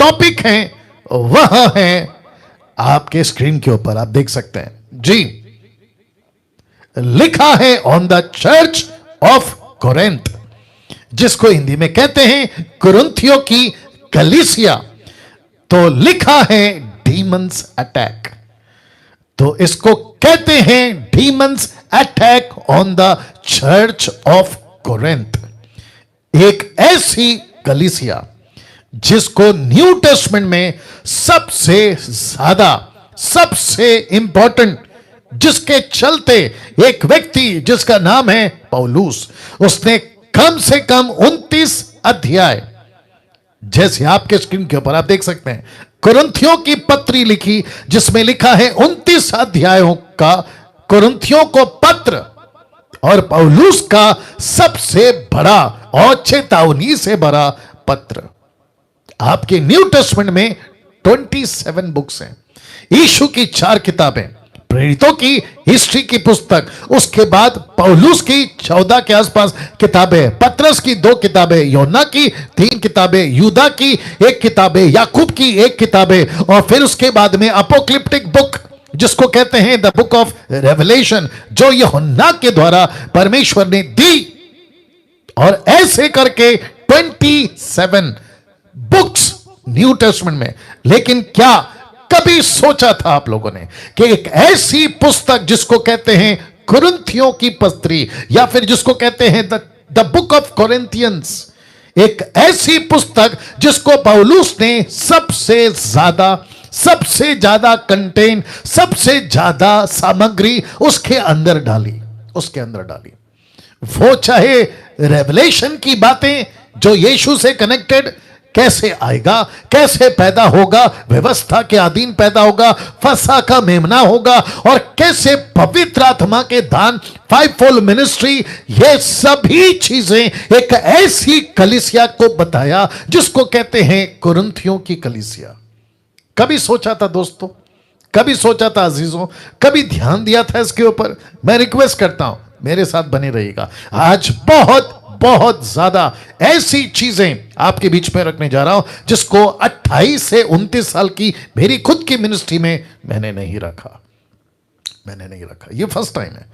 Topic है वह है आपके स्क्रीन के ऊपर, आप देख सकते हैं जी, लिखा है on the church of Corinth, जिसको हिंदी में कहते हैं कुरिन्थियों की कलीसिया। तो लिखा है डीमंस अटैक, तो इसको कहते हैं demons attack on the church of Corinth. एक ऐसी कलीसिया जिसको न्यू टेस्टमेंट में सबसे ज्यादा, सबसे इंपॉर्टेंट, जिसके चलते एक व्यक्ति जिसका नाम है पौलुस, उसने कम से कम 29 अध्याय, जैसे आपके स्क्रीन के ऊपर आप देख सकते हैं, कुरिन्थियों की पत्री लिखी, जिसमें लिखा है 29 अध्यायों का कुरिन्थियों को पत्र, और पौलुस का सबसे बड़ा और चेतावनी से बड़ा पत्र। आपके न्यू टेस्टमेंट में 27 बुक्स हैं, यीशु की 4 किताबें, प्रेरितों की हिस्ट्री की पुस्तक, उसके बाद पौलुस की 14 के आसपास किताबें, पत्रस की 2 किताबें, योना की 3 किताबें, यूदा की 1 किताबें, याकूब की 1 किताबें, और फिर उसके बाद में अपोक्लिप्टिक बुक, जिसको कहते हैं द बुक ऑफ रेवलेशन, जो यूहन्ना के द्वारा परमेश्वर ने दी। और ऐसे करके 27 बुक्स न्यू टेस्टमेंट में। लेकिन क्या कभी सोचा था आप लोगों ने कि एक ऐसी पुस्तक जिसको कहते हैं कुरिन्थियों की पत्री, या फिर जिसको कहते हैं द बुक ऑफ कोरिन्थियंस, एक ऐसी पुस्तक जिसको पौलुस ने सबसे ज्यादा कंटेंट, सबसे ज्यादा सामग्री उसके अंदर डाली, वो चाहे रेवलेशन की बातें जो यीशु से कनेक्टेड, कैसे आएगा, कैसे पैदा होगा, व्यवस्था के अधीन पैदा होगा, फसह का मेमना होगा, और कैसे पवित्र आत्मा के दान, 5-fold मिनिस्ट्री, ये सभी चीजें एक ऐसी कलीसिया को बताया जिसको कहते हैं कुरिन्थियों की कलीसिया। कभी सोचा था दोस्तों, कभी सोचा था अजीजों, कभी ध्यान दिया था इसके ऊपर? मैं रिक्वेस्ट करता हूं मेरे साथ बने रहिएगा। आज बहुत ज्यादा ऐसी चीजें आपके बीच में रखने जा रहा हूं जिसको 28 से 29 साल की मेरी खुद की मिनिस्ट्री में मैंने नहीं रखा। ये फर्स्ट टाइम है,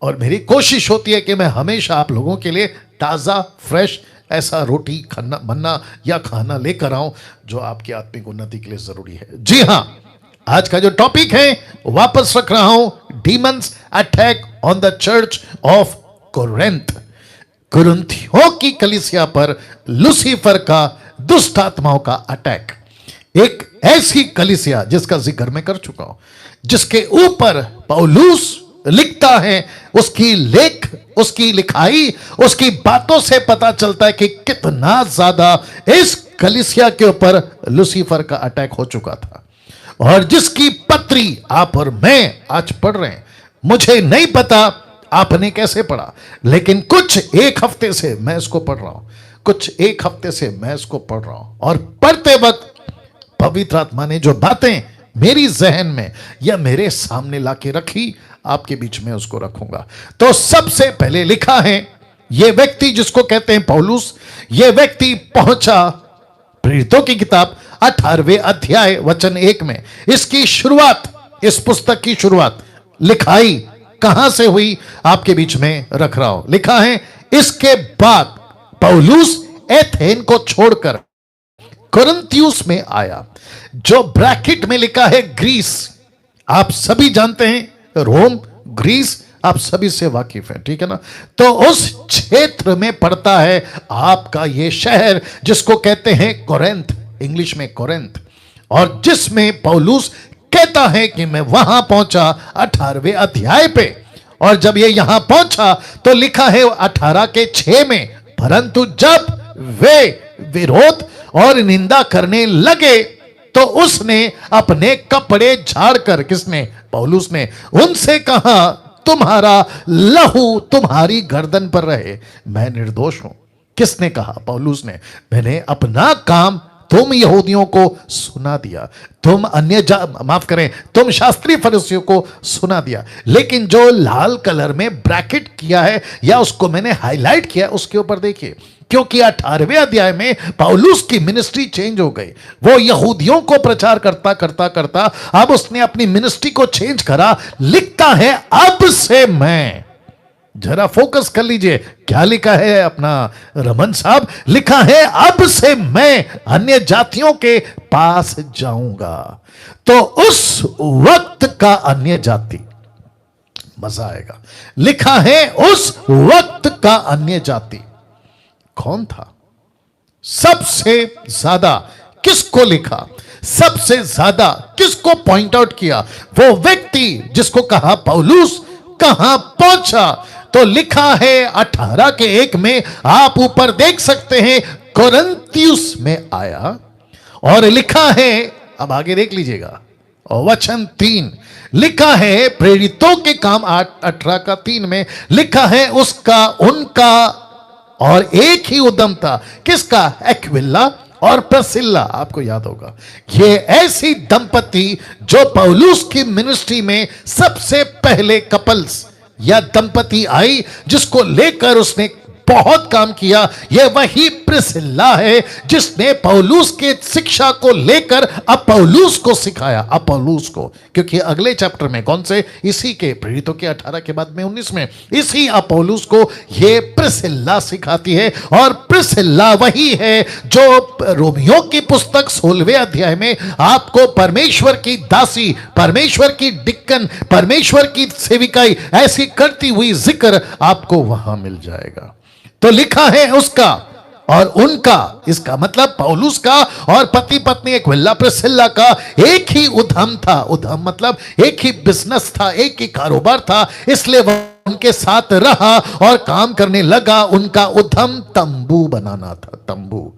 और मेरी कोशिश होती है कि मैं हमेशा आप लोगों के लिए ताजा, फ्रेश ऐसा रोटी खाना बनना या खाना लेकर आऊं जो आपकी आत्मिक उन्नति के लिए जरूरी है। जी हां, आज का जो टॉपिक है वापस रख रहा हूं, demons attack on the church of Corinth, कुरिन्थियों की कलीसिया पर लूसीफर का, दुष्ट आत्माओं का अटैक। एक ऐसी कलीसिया जिसका जिक्र मैं कर चुका हूं, जिसके ऊपर पौलुस लिखता है, उसकी लिखाई, उसकी बातों से पता चलता है कि कितना ज्यादा इस कलीसिया के ऊपर लूसीफर का अटैक हो चुका था, और जिसकी पत्री आप और मैं आज पढ़ रहे हैं। मुझे नहीं पता आपने कैसे पढ़ा, लेकिन कुछ एक हफ्ते से मैं इसको पढ़ रहा हूं, और पढ़ते वक्त पवित्र आत्मा ने जो बातें मेरी जहन में या मेरे सामने लाके रखी, आपके बीच में उसको रखूंगा। तो सबसे पहले लिखा है, यह व्यक्ति जिसको कहते हैं पौलुस, यह व्यक्ति पहुंचा प्रेरितों की किताब 18वें अध्याय वचन 1 में। इसकी शुरुआत, इस पुस्तक की शुरुआत, लिखाई कहां से हुई आपके बीच में रख रहा हूं। लिखा है, इसके बाद पौलुस एथेन को छोड़कर कुरिन्थियुस में आया, जो ब्रैकेट में लिखा है ग्रीस। आप सभी जानते हैं रोम, ग्रीस, आप सभी से वाकिफ हैं, ठीक है ना? तो उस क्षेत्र में पड़ता है आपका ये शहर जिसको कहते हैं कोरिन्थ, इंग्लिश में कोरिन्थ, और जिसमें पौलुस कहता है कि मैं वहां पहुंचा 18वें अध्याय पे, और जब ये यहां पहुंचा तो लिखा है 18 के 6 में, परंतु जब वे विरोध और निंदा करने लगे तो उसने अपने कपड़े झाड़कर, किसने? पौलुस ने, उनसे कहा, तुम्हारा लहू तुम्हारी गर्दन पर रहे, मैं निर्दोष हूं। किसने कहा? पौलुस ने। मैंने अपना काम तुम यहूदियों को सुना दिया, तुम शास्त्री फरीसियों को सुना दिया, लेकिन जो लाल कलर में ब्रैकेट किया है या उसको मैंने हाईलाइट किया, उसके ऊपर देखिए क्योंकि 18वें अध्याय में पौलुस की मिनिस्ट्री चेंज हो गई। वो यहूदियों को प्रचार करता करता करता अब उसने अपनी मिनिस्ट्री को चेंज करा। लिखता है अब से मैं, जरा फोकस कर लीजिए क्या लिखा है अपना रमन साहब, लिखा है अब से मैं अन्य जातियों के पास जाऊंगा। तो उस वक्त का अन्य जाति, मजा आएगा, लिखा है उस वक्त का अन्य जाति कौन था? सबसे ज्यादा किसको लिखा, सबसे ज्यादा किसको पॉइंट आउट किया? वो व्यक्ति जिसको कहा पौलुस कहां पहुंचा? तो लिखा है 18 के 1 में, आप ऊपर देख सकते हैं, कोरिन्थियुस में आया। और लिखा है, अब आगे देख लीजिएगा, और वचन 3 लिखा है, प्रेरितों के काम 18 का 3 में लिखा है, उसका उनका और एक ही उद्यम था। किसका? एक्विला और प्रिस्किल्ला। आपको याद होगा ये ऐसी दंपति जो पौलुस की मिनिस्ट्री में सबसे पहले कपल्स या दंपति आई, जिसको लेकर उसने बहुत काम किया। यह वही प्रिस्किल्ला है जिसने पौलुस के शिक्षा को लेकर अपोल्लोस को सिखाया, अपोल्लोस को, क्योंकि अगले चैप्टर में कौन से, इसी के प्रेरितों के 18 के बाद में 19 में इसी अपोल्लोस को यह प्रिस्किल्ला सिखाती है। और प्रिस्किल्ला वही है जो रोमियो की पुस्तक 16वें अध्याय में आपको परमेश्वर की दासी, परमेश्वर की डिक्कन, परमेश्वर की सेविकाई ऐसी करती हुई जिक्र आपको वहां मिल जाएगा। तो लिखा है उसका और उनका, इसका मतलब पौलुस का और पति पत्नी एक्विला प्रिस्किल्ला का एक ही उद्यम था। उद्यम मतलब एक ही बिजनेस था, एक ही कारोबार था, इसलिए वह उनके साथ रहा और काम करने लगा। उनका उद्यम तंबू बनाना था। तंबू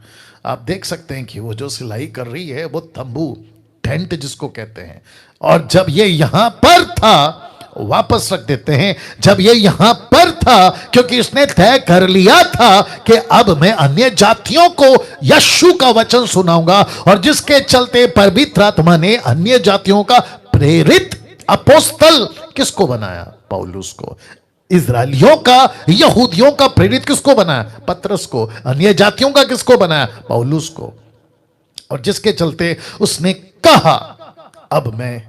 आप देख सकते हैं कि वो जो सिलाई कर रही है वो तंबू, टेंट जिसको कहते हैं। और जब ये यहां पर था, वापस रख देते हैं, जब ये यहां पर था, क्योंकि इसने तय कर लिया था कि अब मैं अन्य जातियों को यीशु का वचन सुनाऊंगा, और जिसके चलते पवित्र आत्मा ने अन्य जातियों का प्रेरित अपोस्तल किसको बनाया? पौलुस को। इजराइलियों का, यहूदियों का प्रेरित किसको बनाया? पतरस को। अन्य जातियों का किसको बनाया? पौलुस को। और जिसके चलते उसने कहा अब मैं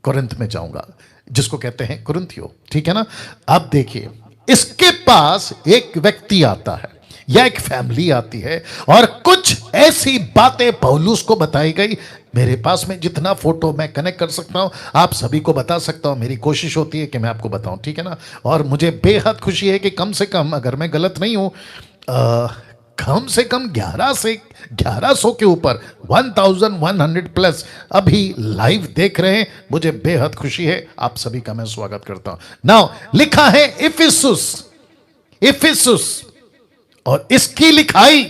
कोरिन्थ में जाऊंगा, जिसको कहते हैं कुरिन्थियो, ठीक है ना। अब देखिए, इसके पास एक व्यक्ति आता है या एक फैमिली आती है और कुछ ऐसी बातें पौलुस को बताई गई। मेरे पास में जितना फोटो मैं कनेक्ट कर सकता हूं आप सभी को बता सकता हूं, मेरी कोशिश होती है कि मैं आपको बताऊं, ठीक है ना। और मुझे बेहद खुशी है कि कम से कम, अगर मैं गलत नहीं हूं, कम से कम 1100 के ऊपर 1100 प्लस अभी लाइव देख रहे हैं। मुझे बेहद खुशी है, आप सभी का मैं स्वागत करता हूं। नाउ लिखा है इफिसुस, और इसकी लिखाई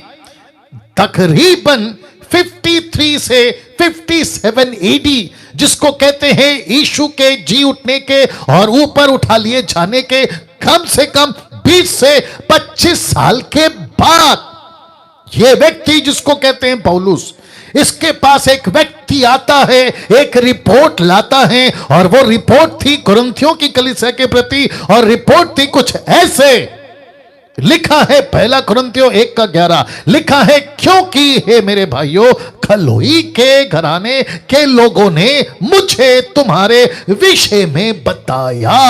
तकरीबन 53 से 57 एडी, जिसको कहते हैं यीशु के जी उठने के और ऊपर उठा लिए जाने के कम से कम 20 से 25 साल के बाद यह व्यक्ति जिसको कहते हैं पौलुस, इसके पास एक व्यक्ति आता है, एक रिपोर्ट लाता है, और वो रिपोर्ट थी कुरिन्थियों की कलीसिया के प्रति, और रिपोर्ट थी कुछ ऐसे। लिखा है पहला कुरिन्थियों 1:11 लिखा है, क्योंकि हे मेरे भाइयों, खलोई के घराने के लोगों ने मुझे तुम्हारे विषय में बताया।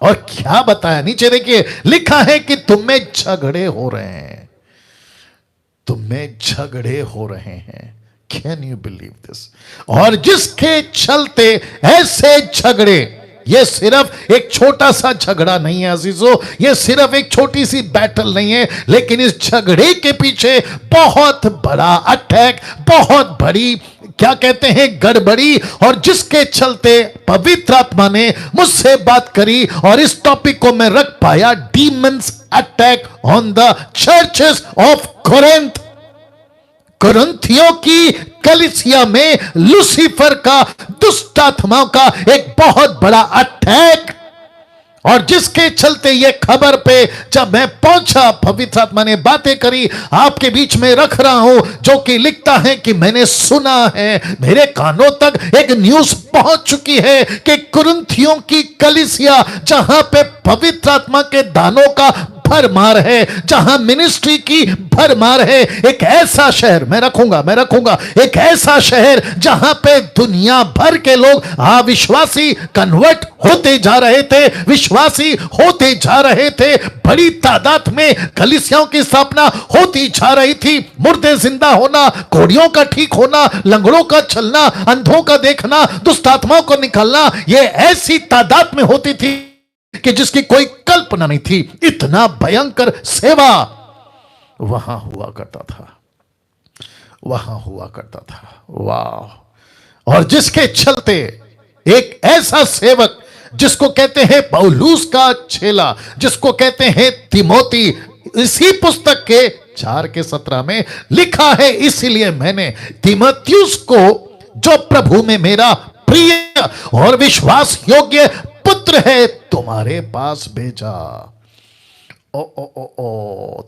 और क्या बताया? नीचे देखिए, लिखा है कि तुम में झगड़े हो रहे हैं, तुम में झगड़े हो रहे हैं। Can you believe this? और जिसके चलते ऐसे झगड़े, ये सिर्फ एक छोटा सा झगड़ा नहीं है अजीजों, ये सिर्फ एक छोटी सी बैटल नहीं है, लेकिन इस झगड़े के पीछे बहुत बड़ा अटैक, बहुत बड़ी क्या कहते हैं गड़बड़ी, और जिसके चलते पवित्र आत्मा ने मुझसे बात करी और इस टॉपिक को मैं रख पाया, demons attack on the churches of Corinth. कुरिन्थियों की कलीसिया में लूसीफर का, दुष्ट आत्माओं का एक बहुत बड़ा अटैक, और जिसके चलते ये खबर पे जब मैं पहुंचा, पवित्र आत्मा ने बातें करी, आपके बीच में रख रहा हूं, जो कि लिखता है कि मैंने सुना है, मेरे कानों तक एक न्यूज़ पहुंच चुकी है कि कुरिन्थियों की कलीसिया, जहां पे पवित्र आत्मा के दानों का भरमार है, जहां मिनिस्ट्री की भरमार है। एक ऐसा शहर मैं रखूंगा एक ऐसा शहर जहां पे दुनिया भर के लोग अविश्वासी कन्वर्ट होते जा रहे थे, विश्वासी होते जा रहे थे। बड़ी तादाद में कलीसियाओं की स्थापना होती जा रही थी। मुर्दे जिंदा होना, कोढ़ियों का ठीक होना, लंगड़ों का चलना, अंधों का देखना, दुष्ट आत्माओं को निकालना, यह ऐसी तादाद में होती थी कि जिसकी कोई कल्पना नहीं थी। इतना भयंकर सेवा वहां हुआ करता था। वाह! और जिसके चलते एक ऐसा सेवक जिसको कहते हैं पौलुस का चेला, जिसको कहते हैं तिमोथी, इसी पुस्तक के 4:17 में लिखा है, इसीलिए मैंने तिमोथियुस को, जो प्रभु में मेरा प्रिय और विश्वास योग्य पुत्र है, तुम्हारे पास भेजा।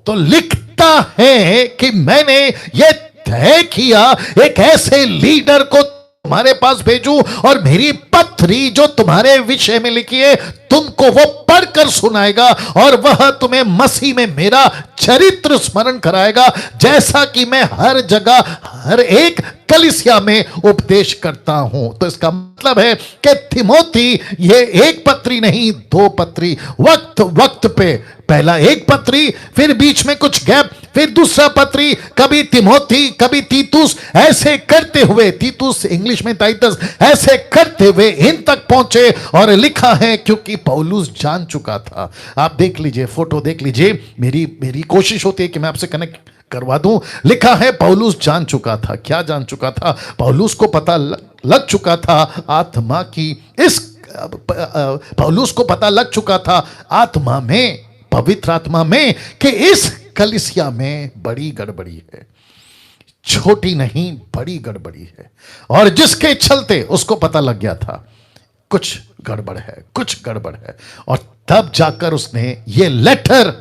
तो लिखता है कि मैंने यह तय किया एक ऐसे लीडर को तुम्हारे पास भेजूं, और मेरी पत्री जो तुम्हारे विषय में लिखी है तुमको वो पढ़कर सुनाएगा, और वह तुम्हें मसीह में मेरा चरित्र स्मरण कराएगा, जैसा कि मैं हर जगह हर एक कलीसिया में उपदेश करता हूं। तो इसका मतलब है कि तिमोथी ये एक पत्री नहीं, 2 पत्री, वक्त वक्त पे, पहला एक पत्री, फिर बीच में कुछ गैप, फिर दूसरा पत्री, कभी तिमोथी, कभी तीतुस, ऐसे करते हुए, तीतुस इंग्लिश में टाइटस, ऐसे करते हुए इन तक पहुंचे। और लिखा है क्योंकि पौलुस जान चुका था। आप देख लीजिए, फोटो देख लीजिए, मेरी कोशिश होती है कि मैं आपसे कनेक्ट करवा दूं। लिखा है पौलुस जान चुका था। क्या जान चुका था? पौलुस को पता लग चुका था आत्मा की, इस पौलुस को पता लग चुका था आत्मा में, पवित्र आत्मा में, कि इस कलीसिया में बड़ी गड़बड़ी है, छोटी नहीं बड़ी गड़बड़ी है। और जिसके चलते उसको पता लग गया था कुछ गड़बड़ है। और तब जाकर उसने ये लेटर,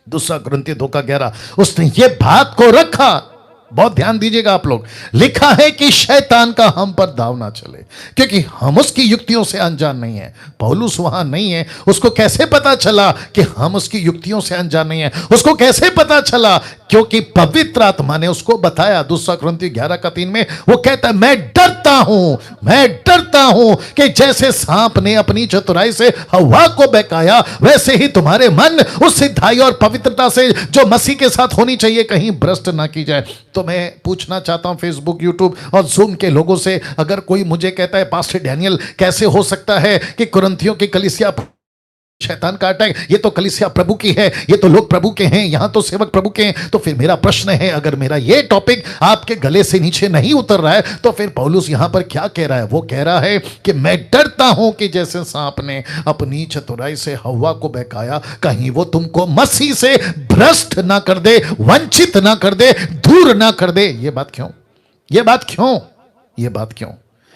2 कुरिन्थियों 2:11, उसने ये बात को रखा। बहुत ध्यान दीजिएगा आप लोग। लिखा है कि शैतान का हम पर दाव ना चले, क्योंकि हम उसकी युक्तियों से अनजान नहीं है। पौलुस वहां नहीं है, उसको कैसे पता चला कि हम उसकी युक्तियों से अनजान नहीं है? उसको कैसे पता चला? क्योंकि पवित्र आत्मा ने उसको बताया। 2 कुरिन्थियों 11:3 में वो कहता है, मैं डरता हूं कि जैसे सांप ने अपनी चतुराई से हवा को बहकाया, वैसे ही तुम्हारे मन उस सिद्धाई और पवित्रता से जो मसीह के साथ होनी चाहिए कहीं भ्रष्ट ना की जाए। तो मैं पूछना चाहता हूं फेसबुक, यूट्यूब और जूम के लोगों से, अगर कोई मुझे कहता है पास्टर डैनियल कैसे हो सकता है कि कुरिन्थियों की कलीसिया शैतान का अटैक, ये तो कलीसिया प्रभु की है, ये तो लोग प्रभु के हैं, यहां तो सेवक प्रभु के हैं। तो फिर मेरा प्रश्न है, अगर मेरा ये टॉपिक आपके गले से नीचे नहीं उतर रहा है, तो फिर पौलुस यहां पर क्या कह रहा है? वो कह रहा है कि मैं डरता हूं कि जैसे सांप ने अपनी चतुराई से हवा को बहकाया, कहीं वो तुमको मसीह से भ्रष्ट ना कर दे, वंचित ना कर दे, दूर ना कर दे। ये बात क्यों?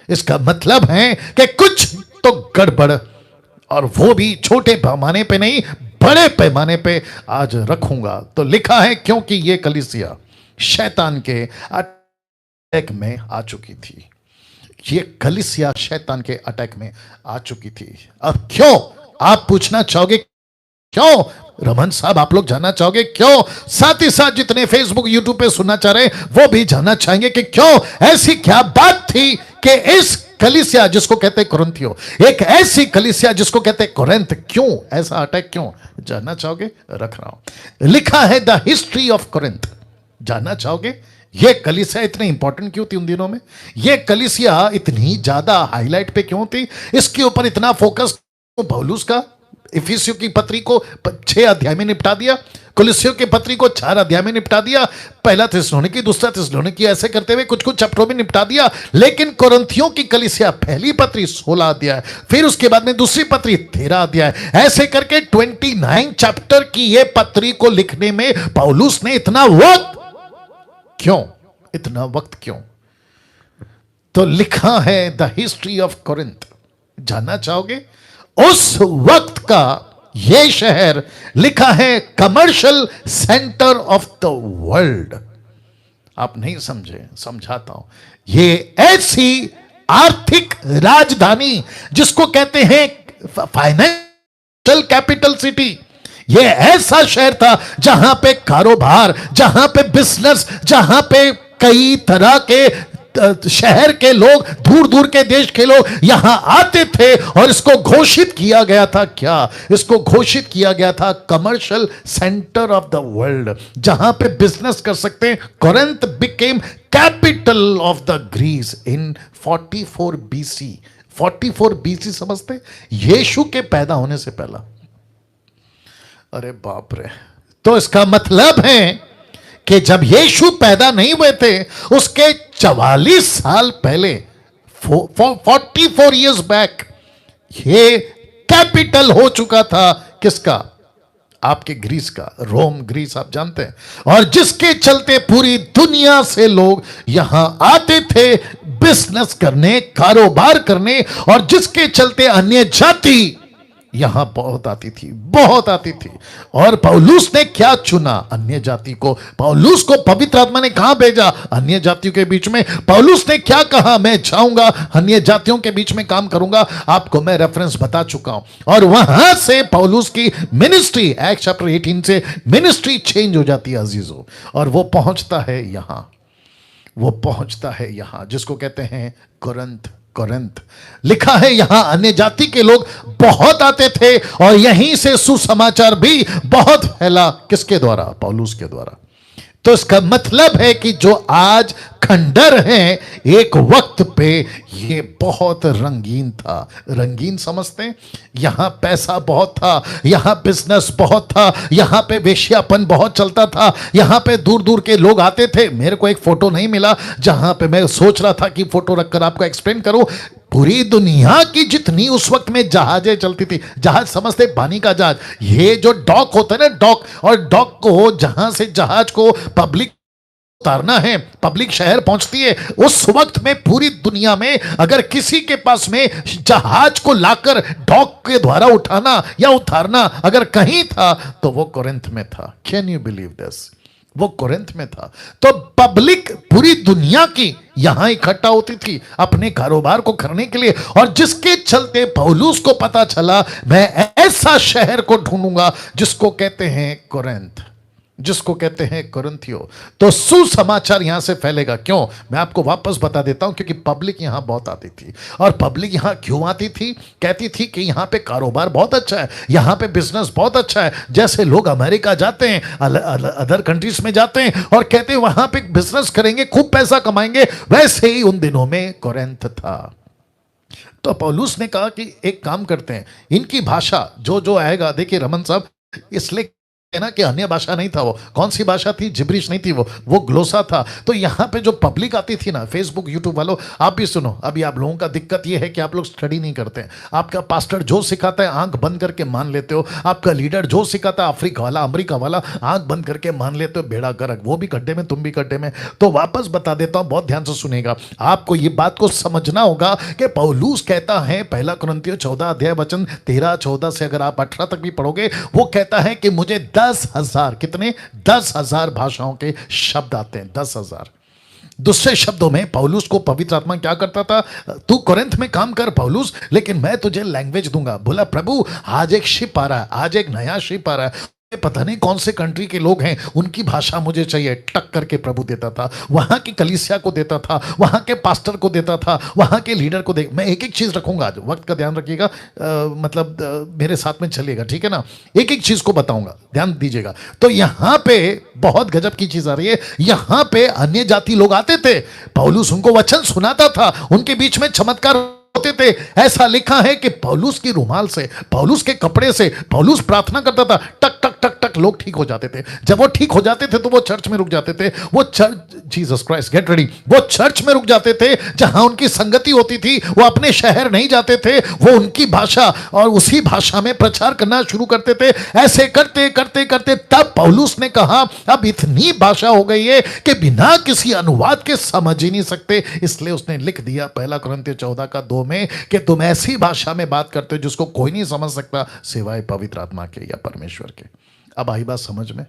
इसका मतलब है कि कुछ तो गड़बड़, और वो भी छोटे पैमाने पे नहीं, बड़े पैमाने पे आज रखूंगा। तो लिखा है क्योंकि ये कलीसिया शैतान के अटैक में आ चुकी थी। ये कलीसिया शैतान के अटैक में आ चुकी थी। अब क्यों? आप पूछना चाहोगे क्यों? रमन साहब, आप लोग जानना चाहोगे क्यों? साथ ही साथ जितने फेसबुक यूट्यूब पे सुनना चाह रहे हैं वो भी जानना चाहेंगे कि क्यों, ऐसी क्या बात थी कि इस कलीसिया जिसको कहते हैं कुरिन्थियों, एक ऐसी कलीसिया जिसको कहते हैं कोरिन्थ, क्यों ऐसा अटैक, क्यों? जानना चाहोगे? रख रहा हूं, लिखा है द हिस्ट्री ऑफ कोरिन्थ। जानना चाहोगे ये कलीसिया इतनी इंपॉर्टेंट क्यों थी उन दिनों में? ये कलीसिया इतनी ज्यादा हाईलाइट पे क्यों थी? इसके ऊपर इतना फोकस पौलुस का इफिसियों की पत्री को 6 अध्याय में निपटा दिया, कुलिसियों की पत्री को 4 अध्याय में निपटा दिया, पहला थिस्सलुनीकी, दूसरा थिस्सलुनीकी, ऐसे करते हुए कुछ चैप्टरों में निपटा दिया। लेकिन कुरिन्थियों की कलीसिया पहली पत्री 16 अध्याय, फिर उसके बाद में दूसरी पत्री 13 अध्याय, ऐसे करके 29 चैप्टर की ये पत्री को लिखने में पौलुस ने इतना वक्त क्यों? तो लिखा है द हिस्ट्री ऑफ कोरिन्थ। जानना चाहोगे? उस वक्त का यह शहर लिखा है commercial centre of the world. आप नहीं समझे, समझाता हूं। ये ऐसी आर्थिक राजधानी जिसको कहते हैं फाइनेंशियल कैपिटल सिटी, ये ऐसा शहर था जहां पे कारोबार, जहां पे बिजनेस, जहां पे कई तरह के शहर के लोग, दूर दूर के देश के लोग यहां आते थे। और इसको घोषित किया गया था, क्या इसको घोषित किया गया था? Commercial centre of the world, जहां पे बिजनेस कर सकते हैं। Corinth became capital of the Greece in 44 BC। 44 BC समझते? यीशु के पैदा होने से पहला। अरे बाप रे! तो इसका मतलब है कि जब यीशु पैदा नहीं हुए थे, उसके 44 साल पहले, 44 इयर्स बैक, ये कैपिटल हो चुका था किसका? आपके ग्रीस का। रोम, ग्रीस आप जानते हैं। और जिसके चलते पूरी दुनिया से लोग यहां आते थे बिजनेस करने, कारोबार करने, और जिसके चलते अन्य जाति यहां बहुत आती थी, बहुत आती थी। और पौलुस ने क्या चुना? अन्य जाति को। पौलुस को पवित्र आत्मा ने कहां भेजा? अन्य जातियों के बीच में। पौलुस ने क्या कहा? मैं जाऊंगा अन्य जातियों के बीच में काम करूंगा। आपको मैं रेफरेंस बता चुका हूं। और वहां से पौलुस की मिनिस्ट्री, एक्ट चैप्टर 18 से मिनिस्ट्री चेंज हो जाती है अजीजों। और वो पहुंचता है यहां, वो पहुंचता है यहां जिसको कहते हैं कोरिन्थ। कोरिन्थ लिखा है यहां अन्य जाति के लोग बहुत आते थे, और यहीं से सुसमाचार भी बहुत फैला। किसके द्वारा? पौलुस के द्वारा। तो इसका मतलब है कि जो आज खंडर है, एक वक्त पे ये बहुत रंगीन था। रंगीन समझते हैं? यहां पैसा बहुत था, यहां बिजनेस बहुत था, यहां पे वेश्यापन बहुत चलता था, यहां पे दूर दूर के लोग आते थे। मेरे को एक फोटो नहीं मिला जहां पे मैं सोच रहा था कि फोटो रखकर आपको एक्सप्लेन करूं। पूरी दुनिया की जितनी उस वक्त में जहाजें चलती थी, जहाज समझते पानी का जहाज, ये जो डॉक होता है ना, डॉक, और डॉक को जहां से जहाज को पब्लिक उतारना है, पब्लिक शहर पहुंचती है, उस वक्त में पूरी दुनिया में अगर किसी के पास में जहाज को लाकर डॉक के द्वारा उठाना या उतारना अगर कहीं था तो वो कोरिन्थ में था। Can you believe this? वो कोरिन्थ में था। तो पब्लिक पूरी दुनिया की यहां इकट्ठा होती थी अपने कारोबार को करने के लिए। और जिसके चलते पौलुस को पता चला, मैं ऐसा शहर को ढूंढूंगा जिसको कहते हैं कोरिन्थ, जिसको कहते हैं कोरिन्थियो। तो सुसमाचार यहां से फैलेगा। क्यों? मैं आपको वापस बता देता हूं, क्योंकि पब्लिक यहां बहुत आती थी। और पब्लिक यहां क्यों आती थी? कहती थी कि यहां पे कारोबार बहुत अच्छा है, यहां पे बिजनेस बहुत अच्छा है। जैसे लोग अमेरिका जाते हैं, अदर कंट्रीज में जाते हैं और कहते हैं वहां पे बिजनेस करेंगे, खूब पैसा कमाएंगे, वैसे ही उन दिनों में कोरिन्थ था। तो पौलुस ने कहा कि एक काम करते हैं, इनकी भाषा जो जो आएगा, देखिए रमन साहब, इसलिए है ना कि अन्य भाषा नहीं था। वो कौन सी भाषा थी? जिब्रिश नहीं थी, वो ग्लोसा था। तो यहां पे जो पब्लिक आती थी ना, फेसबुक यूट्यूब वालों, आप भी सुनो। अभी आप लोगों का दिक्कत ये है कि आप लोग स्टडी नहीं करते हैं। आपका पास्टर जो सिखाता है आंख बंद करके मान लेते हो, आपका लीडर जो सिखाता है अफ्रीका वाला, अमेरिका वाला, आंख बंद करके मान लेते हो। बेड़ा गर्क, वो भी गड्ढे में, तुम भी गड्ढे में। तो वापस बता देता हूं, बहुत ध्यान से सुनेगा। आपको ये बात को समझना होगा कि पौलुस कहता है, पहला कुरिन्थियों 14 अध्याय वचन 13-14 से अगर आप 18 तक भी पढ़ोगे, वो कहता है कि मुझे 10,000, कितने? 10,000 भाषाओं के शब्द आते हैं। 10,000। दूसरे शब्दों में पौलुस को पवित्र आत्मा क्या करता था? तू कोरिन्थ में काम कर पौलुस, लेकिन मैं तुझे लैंग्वेज दूंगा। बोला प्रभु आज एक शिप आ रहा है, आज एक नया शिप आ रहा है, पता नहीं कौन से कंट्री के लोग हैं, उनकी भाषा मुझे चाहिए। टक करके प्रभु देता था, वहां की कलीसिया को देता था, वहां के पास्टर को देता था, वहां के लीडर को मैं एक एक चीज रखूंगा। आज वक्त का ध्यान रखिएगा, मेरे साथ में चलिएगा, ठीक है ना? एक एक चीज को बताऊंगा, ध्यान दीजिएगा। तो यहां पे बहुत गजब की चीज आ रही है। यहां पे अन्य जाति लोग आते थे, पौलुस उनको वचन सुनाता था, उनके बीच में चमत्कार होते थे। ऐसा लिखा है कि पौलुस की रुमाल से, पौलुस के कपड़े से पौलुस प्रार्थना करता था, टक टक टक टक लोग ठीक हो जाते थे। जब वो ठीक हो जाते थे तो वो चर्च में रुक जाते थे। वो church, Jesus Christ get ready, वो चर्च में रुक जाते थे जहां उनकी संगति होती थी। वो अपने शहर नहीं जाते थे, वो उनकी भाषा और उसी भाषा में प्रचार करना शुरू करते थे। ऐसे करते करते करते तब पौलुस ने कहा अब इतनी भाषा हो गई है कि बिना किसी अनुवाद के समझ ही नहीं सकते। इसलिए उसने लिख दिया पहला कुरिन्थियों 14:2 में कि तुम ऐसी भाषा में बात करते हो जिसको कोई नहीं समझ सकता सिवाय पवित्र आत्मा के या परमेश्वर के। अब आई बात समझ में?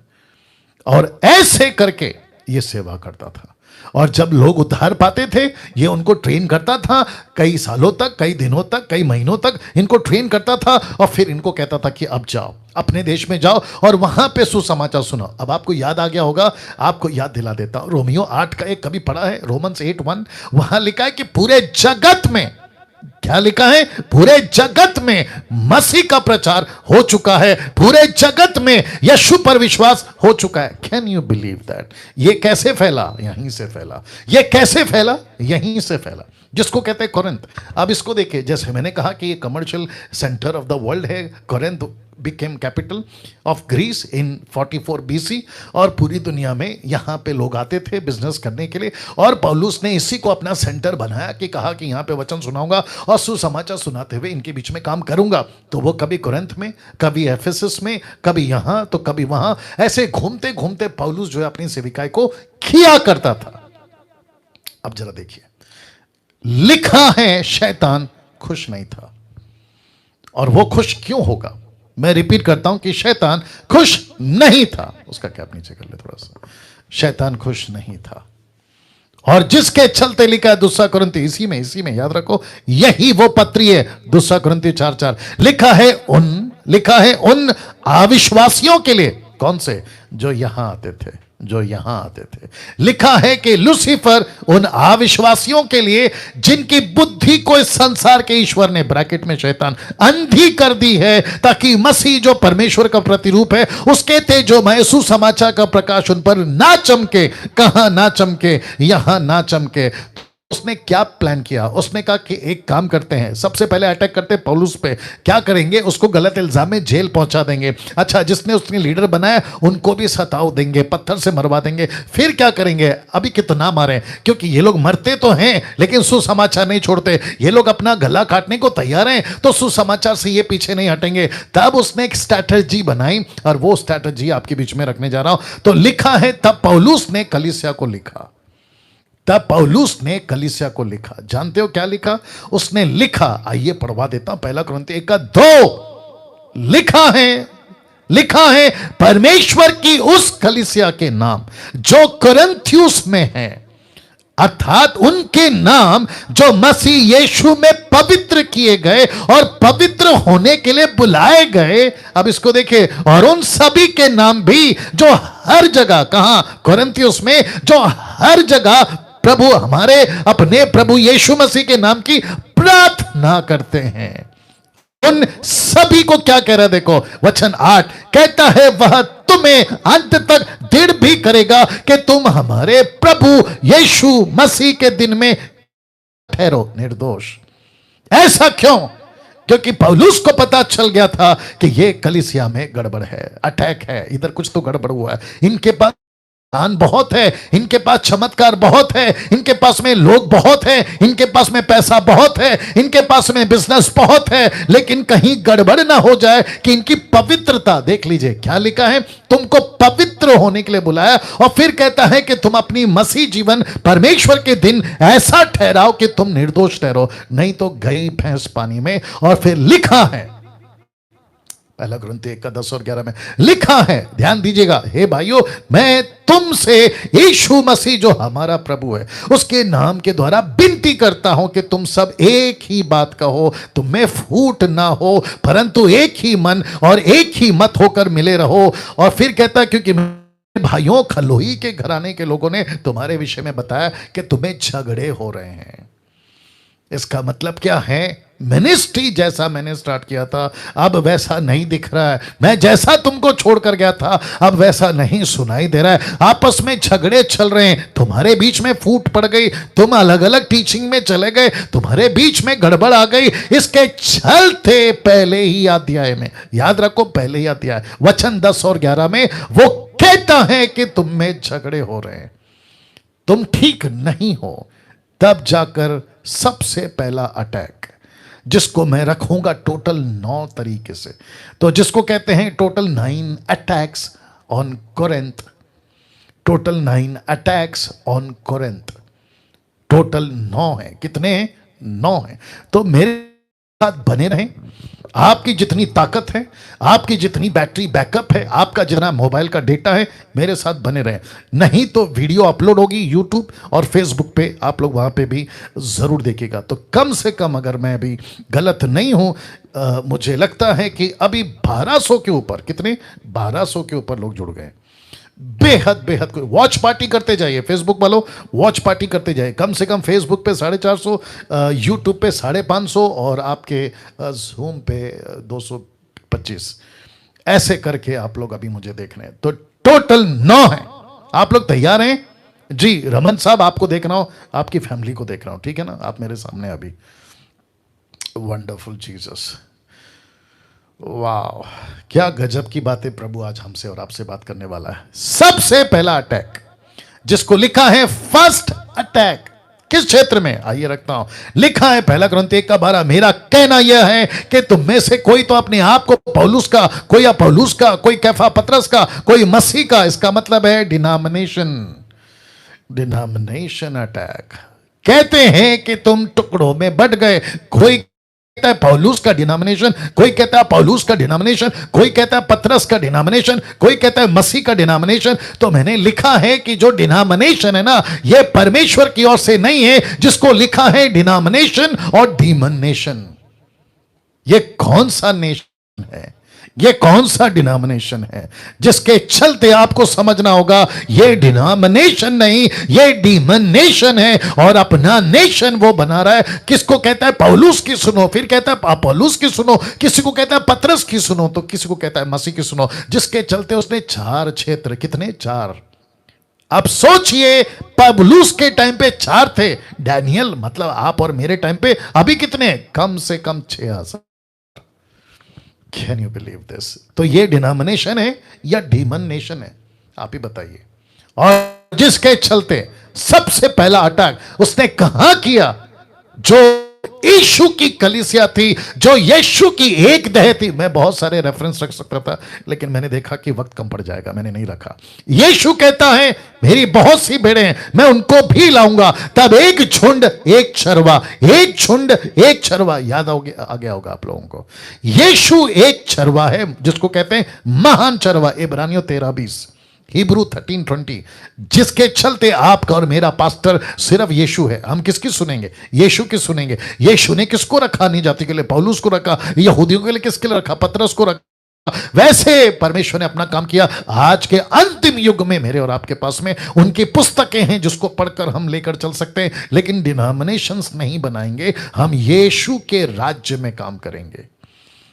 और ऐसे करके ये सेवा करता था। और जब लोग उद्धार पाते थे, ये उनको ट्रेन करता था कई सालों तक, कई दिनों तक, कई महीनों तक इनको ट्रेन करता था, और फिर इनको कहता था कि अब जाओ अपने देश में जाओ और वहां पे सुसमाचार सुनाओ। अब आपको याद आ गया होगा, आपको याद दिला देता हूं, रोमियो 8 का एक कभी पढ़ा है, रोमन्स 8:1, वहां लिखा है कि पूरे जगत में, क्या लिखा है, पूरे जगत में मसीह का प्रचार हो चुका है, पूरे जगत में यीशु पर विश्वास हो चुका है। Can you believe that? ये कैसे फैला? यहीं से फैला। ये कैसे फैला? यहीं से फैला, जिसको कहते हैं कोरिन्थ। अब इसको देखिए, जैसे मैंने कहा कि ये commercial centre of the world है, Corinth became capital of Greece in 44 BC, और पूरी दुनिया में यहाँ पे लोग आते थे बिजनेस करने के लिए, और पौलुस ने इसी को अपना सेंटर बनाया कि कहा कि यहाँ पे वचन सुनाऊंगा और सुसमाचार सुनाते हुए इनके बीच में काम करूंगा। तो वो कभी कोरिन्थ में, कभी एफेसस में, कभी यहाँ तो कभी वहाँ, ऐसे घूमते घूमते पौलुस जो है अपनी सेविकाई को किया करता था। अब जरा देखिए, लिखा है शैतान खुश नहीं था, और वो खुश क्यों होगा? मैं रिपीट करता हूं कि शैतान खुश नहीं था। उसका कैप नीचे कर ले थोड़ा सा। शैतान खुश नहीं था, और जिसके चलते लिखा है दूसरा कुरिन्थी, इसी में याद रखो, यही वो पत्री है, दूसरा कुरिन्थी 4:4, लिखा है उन अविश्वासियों के लिए। कौन से? जो यहां आते थे, जो यहां आते थे। लिखा है कि लूसीफर उन अविश्वासियों के लिए जिनकी बुद्धि को इस संसार के ईश्वर ने, ब्रैकेट में शैतान, अंधी कर दी है, ताकि मसीह जो परमेश्वर का प्रतिरूप है, उसके तेजोमय सुसमाचार का प्रकाश उन पर ना चमके। कहां ना चमके? यहां ना चमके। उसने क्या प्लान किया? उसने कहा कि एक काम करते हैं, सबसे पहले अटैक करते हैं पौलुस पे। क्या करेंगे? उसको गलत इल्जाम में जेल पहुंचा देंगे। अच्छा, जिसने उसने लीडर बनाया उनको भी सताव देंगे, पत्थर से मरवा देंगे। फिर क्या करेंगे? अभी कितना मारे, क्योंकि ये लोग मरते तो हैं लेकिन सुसमाचार नहीं छोड़ते। ये लोग अपना गला काटने को तैयार हैं, तो सुसमाचार से ये पीछे नहीं हटेंगे। तब उसने एक स्ट्रैटेजी बनाई, और वो स्ट्रैटेजी आपके बीच में रखने जा रहा हूं। तो लिखा है, तब पौलुस ने कलीसिया को लिखा। तब पौलुस ने कलीसिया को लिखा। जानते हो क्या लिखा? उसने लिखा, आइए पढ़वा देता हूं, 1 कुरिन्थी 1:2। लिखा है परमेश्वर की उस कलीसिया के नाम जो कुरिन्थियुस में है, अर्थात उनके नाम जो मसीह यीशु में पवित्र किए गए और पवित्र होने के लिए बुलाए गए। अब इसको देखिए, और उन सभी के नाम भी जो हर जगह, कहां? कुरिन्थियुस में, जो हर जगह प्रभु, हमारे अपने प्रभु यीशु मसीह के नाम की प्रार्थना करते हैं। उन सभी को क्या कह रहा है? देखो वचन 8 कहता है, वह तुम्हें अंत तक दृढ़ भी करेगा कि तुम हमारे प्रभु यीशु मसीह के दिन में ठहरो निर्दोष। ऐसा क्यों? क्योंकि पौलुस को पता चल गया था कि ये कलीसिया में गड़बड़ है, अटैक है, इधर कुछ तो गड़बड़ हुआ है। इनके पास दान बहुत है, इनके पास चमत्कार बहुत है, इनके पास में लोग बहुत हैं, इनके पास में पैसा बहुत है, इनके पास में बिजनेस बहुत है, लेकिन कहीं गड़बड़ ना हो जाए कि इनकी पवित्रता। देख लीजिए क्या लिखा है, तुमको पवित्र होने के लिए बुलाया, और फिर कहता है कि तुम अपनी मसीह जीवन परमेश्वर के दिन ऐसा ठहराओ कि तुम निर्दोष ठहरो, नहीं तो गई भैंस पानी में। और फिर लिखा है, 1 कुरिन्थी 1:10 और 11 में लिखा है, ध्यान दीजिएगा, हे भाइयों, मैं तुमसे यीशु मसीह जो हमारा प्रभु है उसके नाम के द्वारा विनती करता हूं कि तुम सब एक ही बात कहो, तुम में फूट ना हो, परंतु एक ही मन और एक ही मत होकर मिले रहो। और फिर कहता है, क्योंकि भाइयों, खलोई के घराने के लोगों ने तुम्हारे विषय में बताया कि तुम्हें झगड़े हो रहे हैं। इसका मतलब क्या है? मिनिस्ट्री जैसा मैंने स्टार्ट किया था अब वैसा नहीं दिख रहा है, मैं जैसा तुमको छोड़कर गया था अब वैसा नहीं सुनाई दे रहा है। आपस में झगड़े चल रहे हैं, तुम्हारे बीच में फूट पड़ गई, तुम अलग अलग टीचिंग में चले गए, तुम्हारे बीच में गड़बड़ आ गई। इसके चलते पहले ही अध्याय में, याद रखो पहले ही अध्याय वचन 10 और 11 में वो कहता है कि तुम में झगड़े हो रहे हैं, तुम ठीक नहीं हो। तब जाकर सबसे पहला अटैक, जिसको मैं रखूंगा टोटल 9 तरीके से, तो जिसको कहते हैं total 9 attacks on Corinth. Total 9 attacks on Corinth, total 9 है। कितने हैं? 9 है। तो मेरे साथ बने रहें आपकी जितनी ताकत है, आपकी जितनी बैटरी बैकअप है, आपका जितना मोबाइल का डेटा है, मेरे साथ बने रहें। नहीं तो वीडियो अपलोड होगी यूट्यूब और फेसबुक पे, आप लोग वहां पे भी जरूर देखिएगा। तो कम से कम, अगर मैं अभी गलत नहीं हूं, मुझे लगता है कि अभी 1200 के ऊपर, कितने 1200 के ऊपर लोग जुड़ गए। बेहद बेहद कोई वॉच पार्टी करते जाइए, फेसबुक वालों वॉच पार्टी करते जाइए। कम से कम फेसबुक पे 450, यूट्यूब पे 550 और आपके जूम पे 225, ऐसे करके आप लोग अभी मुझे देख रहे हैं। तो टोटल 9 है। आप लोग तैयार हैं जी? रमन साहब, आपको देख रहा हूं, आपकी फैमिली को देख रहा हूं, ठीक है ना? आप मेरे सामने अभी। वंडरफुल जीसस, वाह, क्या गजब की बातें प्रभु आज हमसे और आपसे बात करने वाला है। सबसे पहला अटैक, जिसको लिखा है फर्स्ट अटैक, किस क्षेत्र में? आइए रखता हूं, लिखा है 1 कुरिन्थियों 1:12, मेरा कहना यह है कि तुम में से कोई तो अपने आप को पौलुस का, कोई अपौलुस का, कोई कैफा पतरस का, कोई मसीह का। इसका मतलब है डिनोमिनेशन अटैक। कहते हैं कि तुम टुकड़ों में बट गए। कोई कहता है पौलुस का डिनोमिनेशन, कोई कहता है पौलुस का डिनोमिनेशन, कोई कहता है पतरस का डिनोमिनेशन, कोई कहता है मसीह का डिनोमिनेशन। तो मैंने लिखा है कि जो डिनोमिनेशन है ना, यह परमेश्वर की ओर से नहीं है, जिसको लिखा है डिनोमिनेशन और डिमोनेशन। यह कौन सा नेशन है? ये कौन सा डिनोमिनेशन है जिसके चलते आपको समझना होगा ये डिनोमिनेशन नहीं, ये डिमोनेशन है। और अपना नेशन वो बना रहा है। किसको कहता है पौलुस की सुनो, फिर कहता है अपोलोस की सुनो, किसी को कहता है पतरस की सुनो, तो किसी को कहता है मसीह की सुनो। जिसके चलते उसने 4 क्षेत्र, कितने? 4। अब सोचिए, पौलुस के टाइम पे 4 थे। डैनियल, मतलब आप और मेरे टाइम पे अभी कितने? कम से कम 6000। Can you believe this? तो ये डिनोमिनेशन है या डिमोनेशन है? आप ही बताइए। और जिसके चलते सबसे पहला अटैक उसने कहां किया? जो यीशु की कलीसिया थी, जो यीशु की एक देह थी। मैं बहुत सारे रेफरेंस रख सकता था, लेकिन मैंने देखा कि वक्त कम पड़ जाएगा, मैंने नहीं रखा। यीशु कहता है मेरी बहुत सी भेड़ें हैं, मैं उनको भी लाऊंगा। तब एक झुंड एक चरवा, एक झुंड एक चरवा। याद आ गया होगा आप लोगों को। यीशु एक चरवा है, जिसको कहते हैं महान चरवा। इब्रानियों 13:20, हिब्रू 13:20। जिसके चलते आपका और मेरा पास्टर सिर्फ यीशु है। हम किसकी सुनेंगे? यीशु की सुनेंगे। यीशु ने किसको रखा? नी जाति के लिए पौलुस को रखा, यहूदियों के लिए किसके लिए रखा? पतरस को रखा। वैसे परमेश्वर ने अपना काम किया। आज के अंतिम युग में मेरे और आपके पास में उनकी पुस्तकें हैं जिसको पढ़कर हम लेकर चल सकते हैं, लेकिन डिनोमिनेशंस नहीं बनाएंगे। हम यीशु के राज्य में काम करेंगे,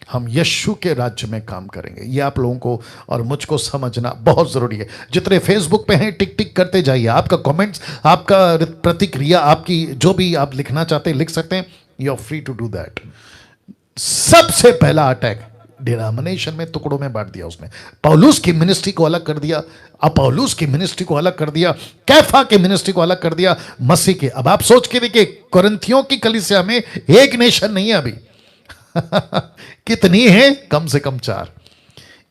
हम यीशु के राज्य में काम करेंगे। ये आप लोगों को और मुझको समझना बहुत जरूरी है। जितने फेसबुक पे हैं, टिक टिक करते जाइए। आपका कमेंट्स, आपका प्रतिक्रिया, आपकी जो भी आप लिखना चाहते हैं लिख सकते हैं। You are free to do that. सबसे पहला अटैक डिनोमिनेशन में, टुकड़ों में बांट दिया उसने। पौलुस की मिनिस्ट्री को अलग कर दिया, अपोलोस की मिनिस्ट्री को अलग कर दिया, कैफा की मिनिस्ट्री को अलग कर दिया, मसीह के। अब आप सोच के देखिए, कुरिन्थियों की कलीसिया में एक नेशन नहीं है अभी। कितनी है? कम से कम 4।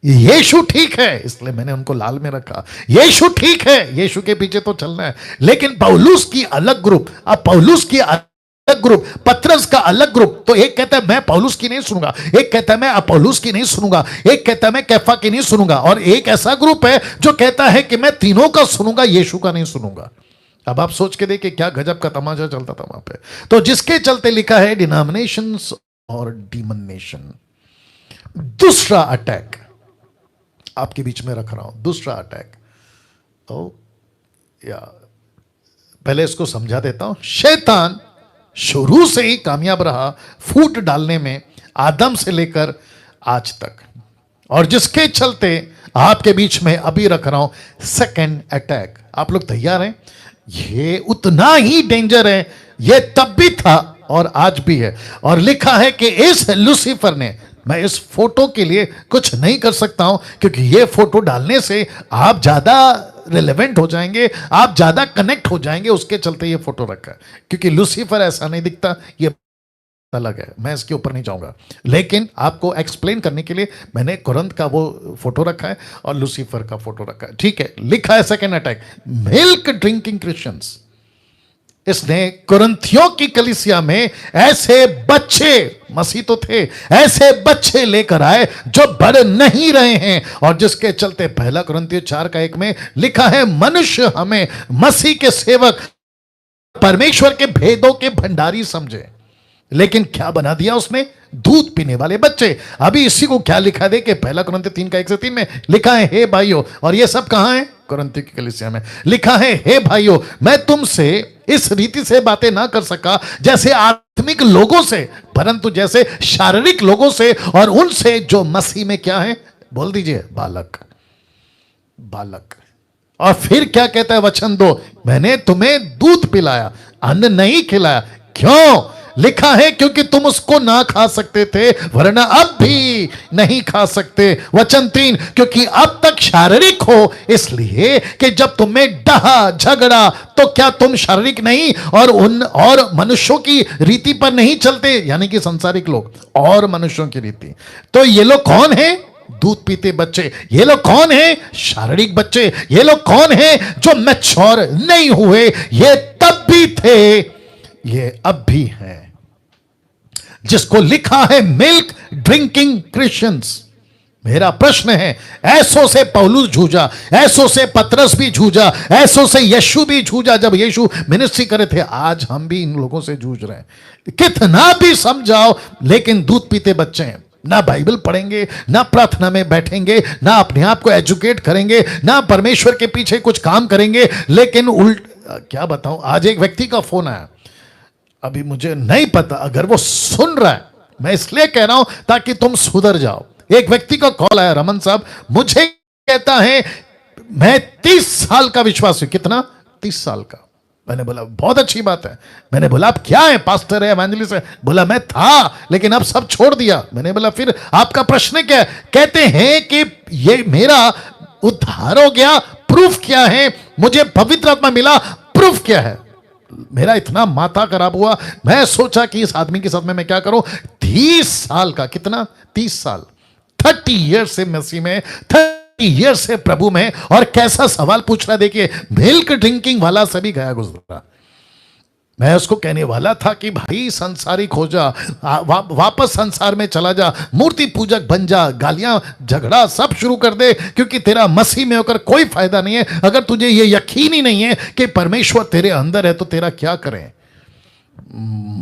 यीशु ठीक है, इसलिए मैंने उनको लाल में रखा। यीशु ठीक है, यीशु के पीछे तो चलना है, लेकिन पौलुस की अलग ग्रुप। अब पौलुस की अलग ग्रुप, पतरस का अलग ग्रुप। तो एक कहता है मैं पौलुस की नहीं सुनूंगा, एक कहता है मैं अपोलोस की नहीं सुनूंगा, एक कहता है मैं कैफा की नहीं सुनूंगा, और एक ऐसा ग्रुप है जो कहता है कि मैं तीनों का सुनूंगा, यीशु का नहीं सुनूंगा। अब आप सोच के देखिए क्या गजब का तमाशा चलता था वहां पे। तो जिसके चलते लिखा है डिनोमिनेशंस और डिमोनेशन। दूसरा अटैक आपके बीच में रख रहा हूं, दूसरा अटैक। ओ या पहले इसको समझा देता हूं। शैतान शुरू से ही कामयाब रहा फूट डालने में, आदम से लेकर आज तक। और जिसके चलते आपके बीच में अभी रख रहा हूं सेकंड अटैक। आप लोग तैयार हैं? ये उतना ही डेंजर है, ये तब भी था और आज भी है। और लिखा है कि इस लूसीफर ने, मैं इस फोटो के लिए कुछ नहीं कर सकता हूं, क्योंकि ये फोटो डालने से आप ज्यादा रिलेवेंट हो जाएंगे, आप ज्यादा कनेक्ट हो जाएंगे, उसके चलते ये फोटो रखा है। क्योंकि लूसीफर ऐसा नहीं दिखता, ये अलग है, मैं इसके ऊपर नहीं जाऊंगा। लेकिन आपको एक्सप्लेन करने के लिए मैंने कुरिन्थ का वो फोटो रखा है और लूसीफर का फोटो रखा है। ठीक है, लिखा है second attack, milk drinking Christians. इसने कुरिन्थियों की कलीसिया में ऐसे बच्चे, मसीह तो थे, ऐसे बच्चे लेकर आए जो बढ़ नहीं रहे हैं, और जिसके चलते पहला कुरिन्थियों 4:1 में लिखा है, मनुष्य हमें मसीह के सेवक, परमेश्वर के भेदों के भंडारी समझे, लेकिन क्या बना दिया उसने? दूध पीने वाले बच्चे। अभी इसी को क्या लिखा दे कि पहला कुरिन्थियों 3:1-3 में लिखा है, हे भाइयों, और ये सब कहां है? कुरिन्थियों की कलीसिया में लिखा है, हे भाइयों, मैं तुमसे इस रीति से बातें ना कर सका जैसे आत्मिक लोगों से, परंतु जैसे शारीरिक लोगों से, और उनसे जो मसीह में क्या है? बोल दीजिए, बालक। बालक। और फिर क्या कहता है वचन 2? मैंने तुम्हें दूध पिलाया, अन्न नहीं खिलाया। क्यों? लिखा है, क्योंकि तुम उसको ना खा सकते थे, वरना अब भी नहीं खा सकते। वचन 3, क्योंकि अब तक शारीरिक हो, इसलिए कि जब तुम्हें डहा झगड़ा, तो क्या तुम शारीरिक नहीं और मनुष्यों की रीति पर नहीं चलते? यानी कि संसारिक लोग और मनुष्यों की रीति। तो ये लोग कौन है? दूध पीते बच्चे। ये लोग कौन है? शारीरिक बच्चे। ये लोग कौन है? जो मैच्योर नहीं हुए। ये तब भी थे, ये अब भी है, जिसको लिखा है मिल्क ड्रिंकिंग क्रिश्चियंस। मेरा प्रश्न है, ऐसों से पौलुस जूझा, ऐसों से पतरस भी जूझा, ऐसों से यीशु भी जूझा जब यीशु मिनिस्ट्री करे थे। आज हम भी इन लोगों से जूझ रहे हैं। कितना भी समझाओ, लेकिन दूध पीते बच्चे हैं। ना बाइबल पढ़ेंगे, ना प्रार्थना में बैठेंगे, ना अपने आप को एजुकेट करेंगे, ना परमेश्वर के पीछे कुछ काम करेंगे, लेकिन क्या बताऊं, आज एक व्यक्ति का फोन आया, अभी मुझे नहीं पता, अगर वो सुन रहा है, मैं इसलिए कह रहा हूं ताकि तुम सुधर जाओ। एक व्यक्ति का कॉल आया, रमन साहब, मुझे कहता है मैं 30 साल का विश्वासी। कितना? 30 साल का। मैंने बोला बहुत अच्छी बात है। मैंने बोला आप क्या है? पास्टर है, एवेंजलिस्ट है? बोला मैं था, लेकिन अब सब छोड़ दिया। मैंने बोला फिर आपका प्रश्न क्या है? कहते हैं कि ये मेरा उद्धार हो गया, प्रूफ क्या है? मुझे पवित्र आत्मा मिला, प्रूफ क्या है? मेरा इतना माथा खराब हुआ, मैं सोचा कि इस आदमी के साथ में मैं क्या करूं। 30 साल का, कितना? 30 साल, 30 ईयर से मसीह में, 30 ईयर से प्रभु में, और कैसा सवाल पूछ रहा। देखिए, मिल्क ड्रिंकिंग वाला सभी गया गुजरा। मैं उसको कहने वाला था कि भाई संसारिक हो जा, वापस संसार में चला जा, मूर्ति पूजक बन जा, गालियां झगड़ा सब शुरू कर दे, क्योंकि तेरा मसीह में होकर कोई फायदा नहीं है। अगर तुझे ये यकीन ही नहीं है कि परमेश्वर तेरे अंदर है, तो तेरा क्या करें?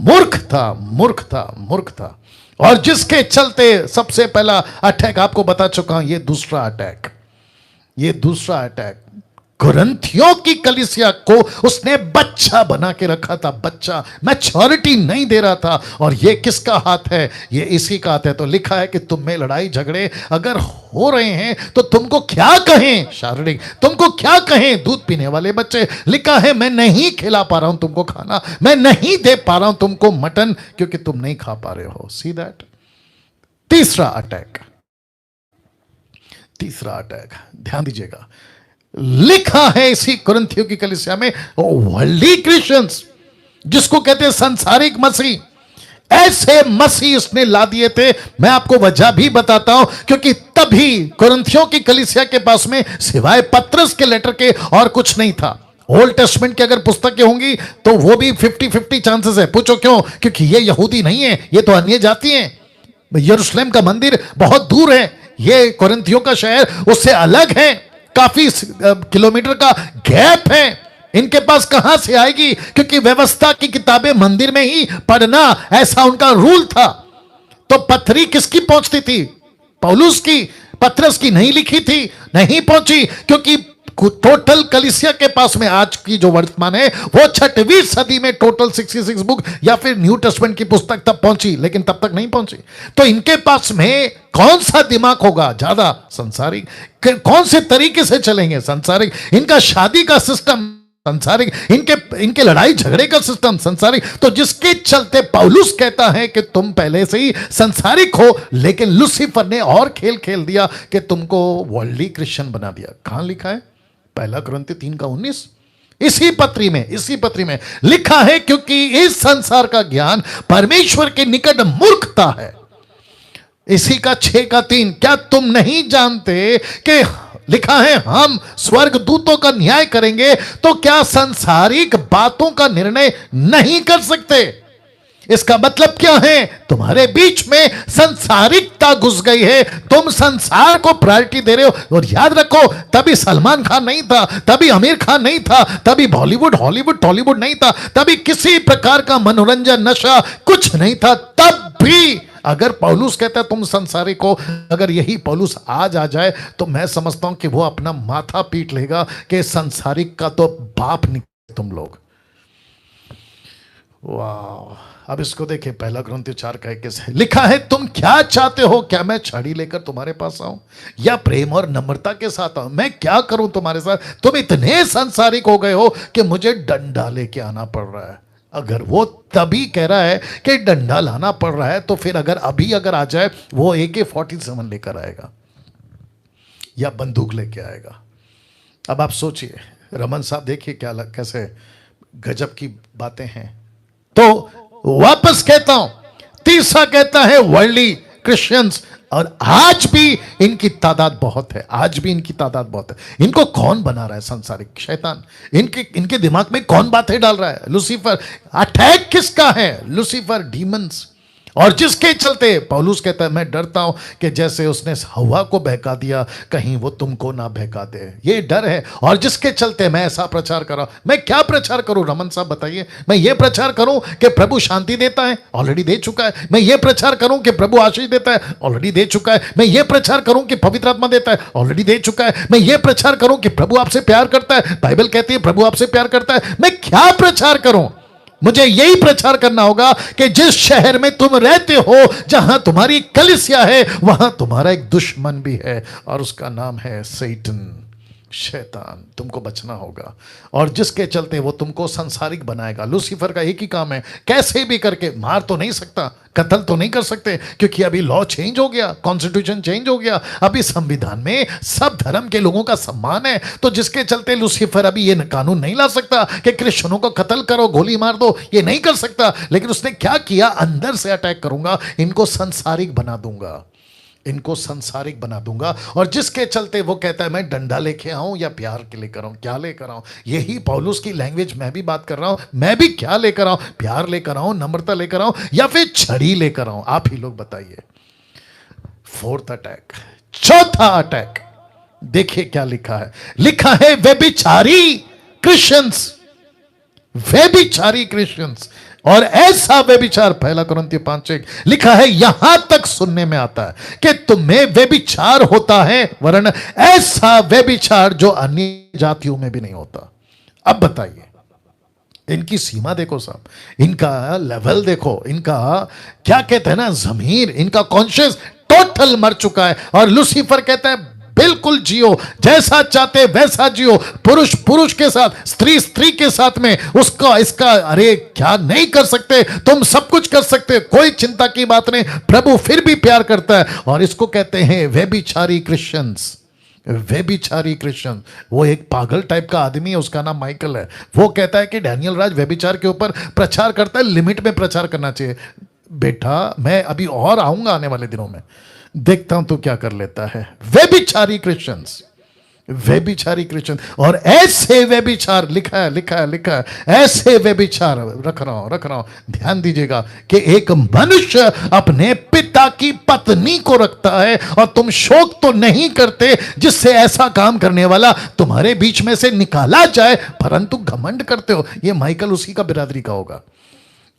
मूर्ख था, मूर्ख था, मूर्ख था। और जिसके चलते सबसे पहला अटैक आपको बता चुका हूं, ये दूसरा अटैक, ये दूसरा अटैक। कुरिन्थियों की कलीसिया को उसने बच्चा बना के रखा था, बच्चा, मैच्योरिटी नहीं दे रहा था। और ये किसका हाथ है? ये इसी का हाथ है। तो लिखा है कि तुम में लड़ाई झगड़े अगर हो रहे हैं, तो तुमको क्या कहें? शारीरिक, तुमको क्या कहें? दूध पीने वाले बच्चे। लिखा है मैं नहीं खिला पा रहा हूं तुमको खाना, मैं नहीं दे पा रहा हूं तुमको मटन, क्योंकि तुम नहीं खा पा रहे हो। See that? तीसरा अटैक, तीसरा अटैक, ध्यान दीजिएगा। लिखा है इसी कुरिन्थियों की कलीसिया में, वर्ल्डली क्रिश्चियंस, जिसको कहते हैं संसारिक मसीह, ऐसे मसीह उसने ला दिए थे। मैं आपको वजह भी बताता हूं, क्योंकि तभी कुरिन्थियों की कलीसिया के पास में सिवाय पतरस के लेटर के और कुछ नहीं था। ओल्ड टेस्टमेंट की अगर पुस्तकें होंगी तो वो भी 50-50 चांसेस है। पूछो क्यों? क्योंकि ये यहूदी नहीं है, ये तो अन्य जाति है। यरूशलेम का मंदिर बहुत दूर है, ये कुरिन्थियों का शहर उससे अलग है, काफी किलोमीटर का गैप है। इनके पास कहां से आएगी? क्योंकि व्यवस्था की किताबें मंदिर में ही पढ़ना, ऐसा उनका रूल था। तो पत्री किसकी पहुंचती थी? पौलुस की। पतरस की नहीं लिखी थी, नहीं पहुंची, क्योंकि टोटल कलीसिया के पास में आज की जो वर्तमान है वो 6वीं सदी में टोटल 66 बुक या फिर न्यू टेस्टमेंट की पुस्तक तब पहुंची, लेकिन तब तक नहीं पहुंची। तो इनके पास में कौन सा दिमाग होगा? ज्यादा संसारिक। कौन से तरीके से चलेंगे? संसारिक। इनका शादी का सिस्टम संसारिक, इनके लड़ाई झगड़े का सिस्टम संसारिक। तो जिसके चलते पौलुस कहता है कि तुम पहले से ही संसारिक हो, लेकिन लूसीफर ने और खेल खेल दिया कि तुमको वर्ल्डली क्रिश्चियन बना दिया। कहां लिखा है? पहला कुरिन्थियों 3:19। इसी पत्री में लिखा है, क्योंकि इस संसार का ज्ञान परमेश्वर के निकट मूर्खता है। इसी का 6:3। क्या तुम नहीं जानते कि लिखा है हम स्वर्ग दूतों का न्याय करेंगे? तो क्या संसारिक बातों का निर्णय नहीं कर सकते। इसका मतलब क्या है? तुम्हारे बीच में संसारिकता घुस गई है, तुम संसार को प्रायोरिटी दे रहे हो। और याद रखो, तभी सलमान खान नहीं था, तभी आमिर खान नहीं था, तभी बॉलीवुड हॉलीवुड टॉलीवुड नहीं था, तभी किसी प्रकार का मनोरंजन नशा कुछ नहीं था। तब भी अगर पौलुस कहता है तुम संसारिक हो, अगर यही पौलुस आज आ जाए तो मैं समझता हूं कि वो अपना माथा पीट लेगा कि संसारिक का तो बाप निकले तुम लोग। वाह! अब इसको देखिए, पहला कुरिन्थियों 4:21 है, लिखा है तुम क्या चाहते हो, क्या मैं छड़ी लेकर तुम्हारे पास आऊं या प्रेम और नम्रता के साथ आऊं? मैं क्या करूं तुम्हारे साथ? तुम इतने संसारिक हो गए हो कि मुझे डंडा लेके आना पड़ रहा है। अगर वो तभी कह रहा है कि डंडा लाना पड़ रहा है, तो फिर अगर आ जाए, वो AK-47 लेकर आएगा या बंदूक लेके आएगा। अब आप सोचिए, रमन साहब देखिए कैसे गजब की बातें हैं। तो वापस कहता हूं, तीसरा कहता है वर्ल्डली क्रिश्चियंस, और आज भी इनकी तादाद बहुत है, आज भी इनकी तादाद बहुत है। इनको कौन बना रहा है? संसारिक शैतान। इनके दिमाग में कौन बातें डाल रहा है? लूसीफर। अटैक किसका है? Lucifer, demons. और जिसके चलते पौलुस कहता है मैं डरता हूं कि जैसे उसने हवा को बहका दिया, कहीं वो तुमको ना बहका दे। ये डर है, और जिसके चलते मैं ऐसा प्रचार कर रहा हूं। मैं क्या प्रचार करूं रमन साहब बताइए? मैं ये प्रचार करूं कि प्रभु शांति देता है, ऑलरेडी दे चुका है। मैं ये प्रचार करूं कि प्रभु आशीष देता है, ऑलरेडी दे चुका है। मैं ये प्रचार करूं कि पवित्र आत्मा देता है, ऑलरेडी दे चुका है। मैं ये प्रचार करूं कि प्रभु आपसे प्यार करता है, बाइबल कहती है प्रभु आपसे प्यार करता है। मैं क्या प्रचार करूं? मुझे यही प्रचार करना होगा कि जिस शहर में तुम रहते हो, जहां तुम्हारी कलीसिया है, वहां तुम्हारा एक दुश्मन भी है, और उसका नाम है सैतान, शैतान। तुमको बचना होगा, और जिसके चलते वो तुमको संसारिक बनाएगा। लूसीफर का एक ही काम है, कैसे भी करके, मार तो नहीं सकता, कत्ल तो नहीं कर सकते, क्योंकि अभी लॉ चेंज हो गया, कॉन्स्टिट्यूशन चेंज हो गया, अभी संविधान में सब धर्म के लोगों का सम्मान है। तो जिसके चलते लूसीफर अभी ये कानून नहीं ला सकता कि क्रिश्चियनों को कत्ल करो, गोली मार दो, ये नहीं कर सकता। लेकिन उसने क्या किया? अंदर से अटैक करूंगा, इनको संसारिक बना दूंगा, इनको संसारिक बना दूंगा। और जिसके चलते वो कहता है मैं डंडा लेके आऊं या प्यार के लेकर आऊं? क्या लेकर आऊं? यही पौलुस की लैंग्वेज मैं भी बात कर रहा हूं। मैं भी क्या लेकर आऊं? प्यार लेकर आऊं, नम्रता लेकर आऊं, या फिर छड़ी लेकर आऊं? आप ही लोग बताइए। फोर्थ अटैक, चौथा अटैक, देखिए क्या लिखा है। लिखा है व्यभिचारी क्रिश्चियंस, व्यभिचारी क्रिश्चियंस। और ऐसा व्यभिचार, पहला कुरिन्थियों 5:1 लिखा है, यहां तक सुनने में आता है कि तुम्हें व्यभिचार होता है, वरन ऐसा व्यभिचार जो अन्य जातियों में भी नहीं होता। अब बताइए, इनकी सीमा देखो साहब, इनका लेवल देखो, इनका क्या कहते हैं ना, जमीर, इनका कॉन्शियस टोटल मर चुका है। और लूसीफर कहता है बिल्कुल जियो, जैसा चाहते वैसा जियो, पुरुष पुरुष के साथ, स्त्री स्त्री के साथ में, उसका इसका, अरे क्या नहीं कर सकते? तुम सब कुछ कर सकते, कोई चिंता की बात नहीं। प्रभु फिर भी प्यार करता है। और इसको कहते हैं व्यभिचारी क्रिश्चियंस, व्यभिचारी क्रिश्चियन। वो एक पागल टाइप का आदमी है, उसका नाम माइकल है। वो कहता है कि डैनियल राज व्यभिचार के ऊपर प्रचार करता है, लिमिट में प्रचार करना चाहिए। बेटा, मैं अभी और आऊंगा आने वाले दिनों में, देखता हूं तू क्या कर लेता है। व्यभिचारी क्रिश्चियंस, व्यभिचारी क्रिश्चियन। और ऐसे व्यभिचार, लिखा है, ऐसे व्यभिचार, रख रहा हूं, ध्यान दीजिएगा, कि एक मनुष्य अपने पिता की पत्नी को रखता है, और तुम शोक तो नहीं करते जिससे ऐसा काम करने वाला तुम्हारे बीच में से निकाला जाए, परंतु घमंड करते हो। ये माइकल उसी का बिरादरी का होगा।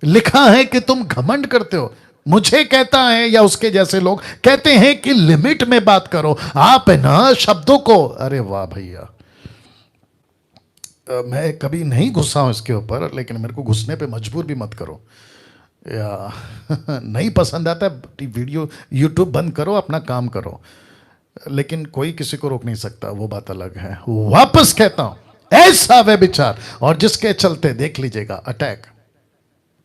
लिखा है कि तुम घमंड करते हो। मुझे कहता है, या उसके जैसे लोग कहते हैं कि लिमिट में बात करो। आप है ना शब्दों को, अरे वाह भैया, मैं कभी नहीं घुसा हूं इसके ऊपर, लेकिन मेरे को घुसने पे मजबूर भी मत करो, या नहीं पसंद आता वीडियो, यूट्यूब बंद करो, अपना काम करो, लेकिन कोई किसी को रोक नहीं सकता, वो बात अलग है। वापस कहता हूं, ऐसा व्यभिचार, और जिसके चलते देख लीजिएगा अटैक,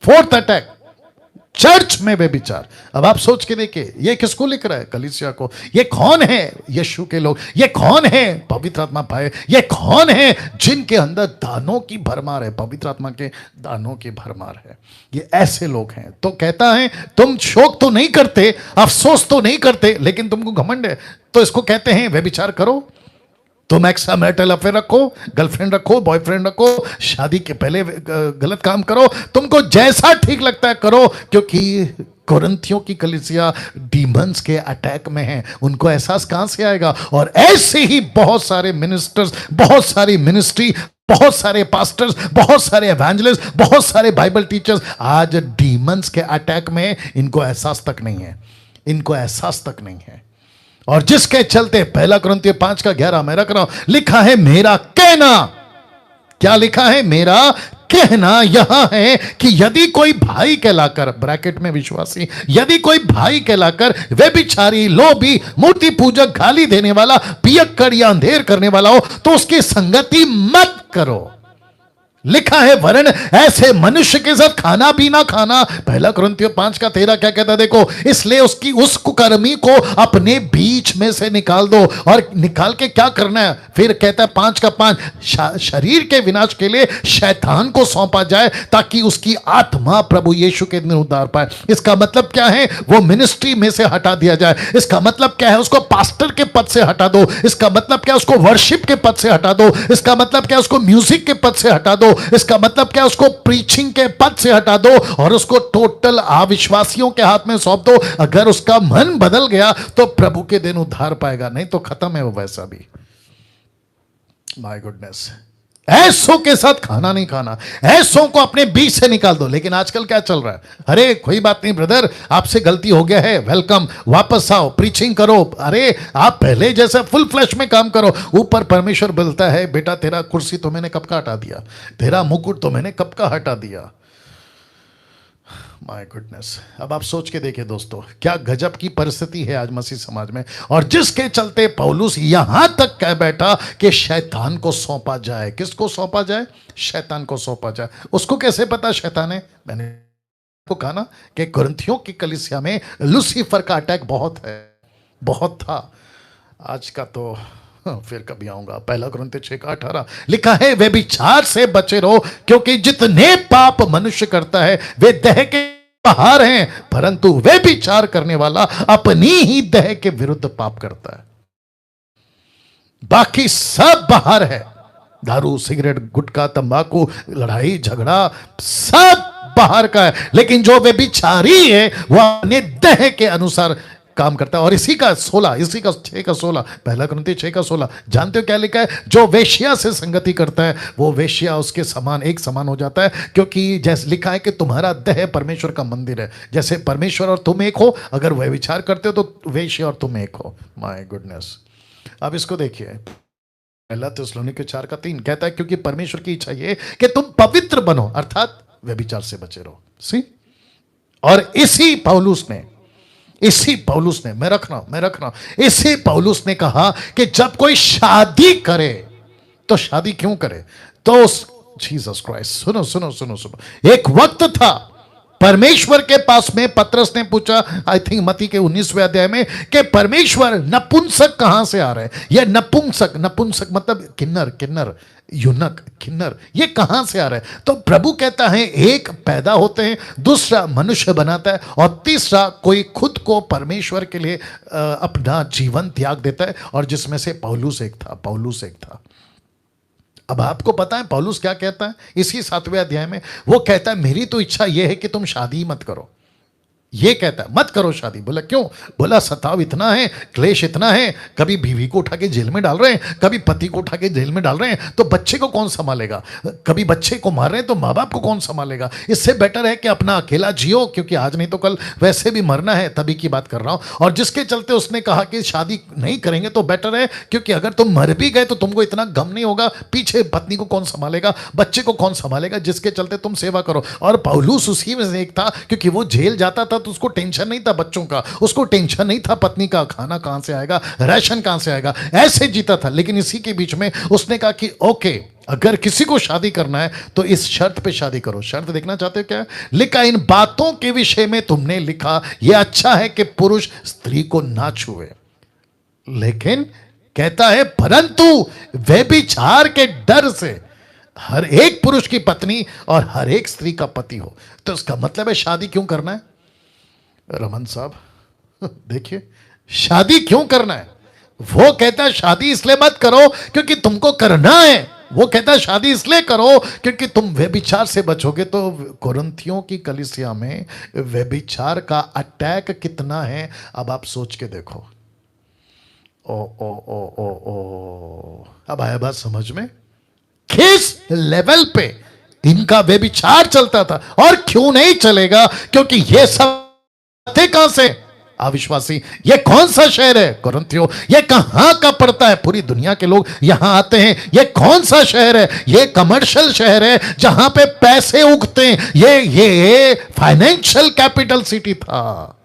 फोर्थ अटैक, चर्च में व्यभिचार। अब आप सोच के देखिए, ये किसको लिख रहा है? कलीसिया को। ये कौन है? यीशु के लोग। ये कौन है? पवित्र आत्मा पाए। ये कौन है? जिनके अंदर दानों की भरमार है, पवित्र आत्मा के दानों की भरमार है। ये ऐसे लोग हैं। तो कहता है तुम शोक तो नहीं करते, अफसोस तो नहीं करते, लेकिन तुमको घमंड है, तो इसको कहते हैं व्यभिचार करो। तुम एक्स्ट्रा मैरिटल अफेयर रखो, गर्लफ्रेंड रखो, बॉयफ्रेंड रखो, शादी के पहले गलत काम करो, तुमको जैसा ठीक लगता है करो, क्योंकि कोरिन्थियों की कलीसिया डीमंस के अटैक में है। उनको एहसास कहां से आएगा? और ऐसे ही बहुत सारे मिनिस्टर्स, बहुत सारी मिनिस्ट्री, बहुत सारे पास्टर्स, बहुत सारे एवेंजलिस्ट, बहुत सारे बाइबल टीचर्स आज डीमंस के अटैक में। इनको एहसास तक नहीं है, इनको एहसास तक नहीं है। और जिसके चलते 1 कुरिन्थियों 5:11 में रख रहा हूं, लिखा है मेरा कहना। क्या लिखा है? मेरा कहना यहां है कि यदि कोई भाई कहलाकर, ब्रैकेट में विश्वासी, यदि कोई भाई कहलाकर व्यभिचारी, लोभी, मूर्ति पूजक, गाली देने वाला, पियक्कड़ या अंधेर करने वाला हो तो उसकी संगति मत करो। लिखा है वरन ऐसे मनुष्य के साथ खाना पीना खाना। 1 कुरिन्थियों 5:13 क्या कहता है देखो, इसलिए उसकी उस कुकर्मी को अपने बीच में से निकाल दो। और निकाल के क्या करना है? फिर कहता है 5:5 शरीर के विनाश के लिए शैतान को सौंपा जाए ताकि उसकी आत्मा प्रभु यीशु के दिन उद्धार पाए। इसका मतलब क्या है? वो मिनिस्ट्री में से हटा दिया जाए। इसका मतलब क्या है? उसको पास्टर के पद से हटा दो। इसका मतलब क्या? उसको वर्शिप के पद से हटा दो। इसका मतलब क्या? उसको म्यूजिक के पद से हटा दो। इसका मतलब क्या? उसको प्रीचिंग के पद से हटा दो और उसको टोटल अविश्वासियों के हाथ में सौंप दो। अगर उसका मन बदल गया तो प्रभु के दिन उद्धार पाएगा, नहीं तो खत्म है वो वैसा भी। माय गुडनेस, ऐसों के साथ खाना नहीं खाना, ऐसों को अपने बीच से निकाल दो। लेकिन आजकल क्या चल रहा है? अरे कोई बात नहीं ब्रदर, आपसे गलती हो गया है, वेलकम, वापस आओ, प्रीचिंग करो। अरे आप पहले जैसे फुल फ्लैश में काम करो। ऊपर परमेश्वर बोलता है बेटा तेरा कुर्सी तो मैंने कब का हटा दिया, तेरा मुकुट तो मैंने कब का हटा दिया। माय गुडनेस, अब आप सोच के देखिए दोस्तों, क्या गजब की परिस्थिति है आज मसीह समाज में। और जिसके चलते पौलुस यहां तक कह बैठा कि शैतान को सौंपा जाए। किसको सौंपा जाए? शैतान को सौंपा जाए। उसको कैसे पता शैतान है? मैंने आपको कहा ना कि कुरिन्थियों की कलीसिया में लूसीफर का अटैक बहुत है, बहुत था। आज का तो फिर कभी आऊंगा। 1 कुरिन्थियों 6:18 लिखा है व्यभिचार से बचे रहो, क्योंकि जितने पाप मनुष्य करता है वे देह के बाहर हैं, परंतु व्यभिचार करने वाला अपनी ही देह के विरुद्ध पाप करता है। बाकी सब बाहर है, दारू, सिगरेट, गुटखा, तंबाकू, लड़ाई झगड़ा सब बाहर का है। लेकिन जो व्यभिचारी है वह अपने देह के अनुसार काम करता है। और इसी का 16, इसी का 6:16, 1 कुरिन्थियों 6:16 जानते हो क्या लिखा है? जो वेश्या से संगति करता है वो वेश्या उसके समान, एक समान हो जाता है। क्योंकि जैसे लिखा है कि तुम्हारा देह परमेश्वर का मंदिर है। जैसे परमेश्वर और तुम एक हो, अगर वह विचार करते हो तो वेश्या और तुम एक हो। माय गुडनेस, अब इसको देखिए, 1 थिस्सलुनीके 4:3 कहता है क्योंकि परमेश्वर की इच्छा ये कि तुम पवित्र बनो, अर्थात व्यभिचार से बचे रहो। सी, और इसी पौलुस ने मैं रख रहा हूं, इसी पौलुस ने कहा कि जब कोई शादी करे तो शादी क्यों करे? तो जीसस क्राइस्ट, सुनो सुनो सुनो सुनो, एक वक्त था परमेश्वर के पास में पतरस ने पूछा, आई थिंक मत्ती के 19वें अध्याय में, कि परमेश्वर नपुंसक कहां से आ रहे हैं? यह नपुंसक मतलब किन्नर, युनक, किन्नर, ये कहां से आ रहा है? तो प्रभु कहता है एक पैदा होते हैं, दूसरा मनुष्य बनाता है, और तीसरा कोई खुद को परमेश्वर के लिए अपना जीवन त्याग देता है, और जिसमें से पौलुस एक था। अब आपको पता है पौलुस क्या कहता है इसी 7वें अध्याय में? वो कहता है मेरी तो इच्छा यह है कि तुम शादी मत करो। ये कहता है मत करो शादी। बोला क्यों? बोला सताव इतना है, क्लेश इतना है, कभी बीवी को उठा के जेल में डाल रहे हैं, कभी पति को उठा के जेल में डाल रहे हैं, तो बच्चे को कौन संभालेगा? कभी बच्चे को मार रहे हैं तो माँ बाप को कौन संभालेगा? इससे बेटर है कि अपना अकेला जियो, क्योंकि आज नहीं तो कल वैसे भी मरना है, तभी की बात कर रहा हूं। और जिसके चलते उसने कहा कि शादी नहीं करेंगे तो बेटर है, क्योंकि अगर तुम मर भी गए तो तुमको इतना गम नहीं होगा, पीछे पत्नी को कौन संभालेगा, बच्चे को कौन संभालेगा, जिसके चलते तुम सेवा करो। और पौलुस उसी में से एक था, क्योंकि वो जेल जाता था तो उसको टेंशन नहीं था बच्चों का, उसको टेंशन नहीं था पत्नी का, खाना कहां से आएगा, राशन कहां से आएगा, ऐसे जीता था। लेकिन इसी के बीच में उसने कहा कि ओके, अगर किसी को शादी करना है तो इस शर्त पे शादी करो। शर्त देखना चाहते हो क्या? लिखा इन बातों के विषय में तुमने लिखा यह अच्छा है कि पुरुष स्त्री को ना छुए, लेकिन कहता है परंतु व्यभिचार के डर से हर एक पुरुष की पत्नी और हर एक स्त्री का पति हो। तो इसका मतलब है शादी क्यों करना है? रमन साहब देखिए, शादी क्यों करना है? वो कहता है शादी इसलिए मत करो क्योंकि तुमको करना है, वो कहता है शादी इसलिए करो क्योंकि तुम व्यभिचार से बचोगे। तो कोरिन्थियों की कलीसिया में व्यभिचार का अटैक कितना है, अब आप सोच के देखो। ओ ओ ओ ओ ओ, अब आया बात समझ में, किस लेवल पे इनका व्यभिचार चलता था। और क्यों नहीं चलेगा, क्योंकि ये सब थे कहां से, अविश्वासी। ये कौन सा शहर है कोरिन्थियों, ये कहां का पड़ता है, पूरी दुनिया के लोग यहां आते हैं। ये कौन सा शहर है, ये कमर्शियल शहर है जहां पे पैसे उगते हैं। ये फाइनेंशियल कैपिटल सिटी था,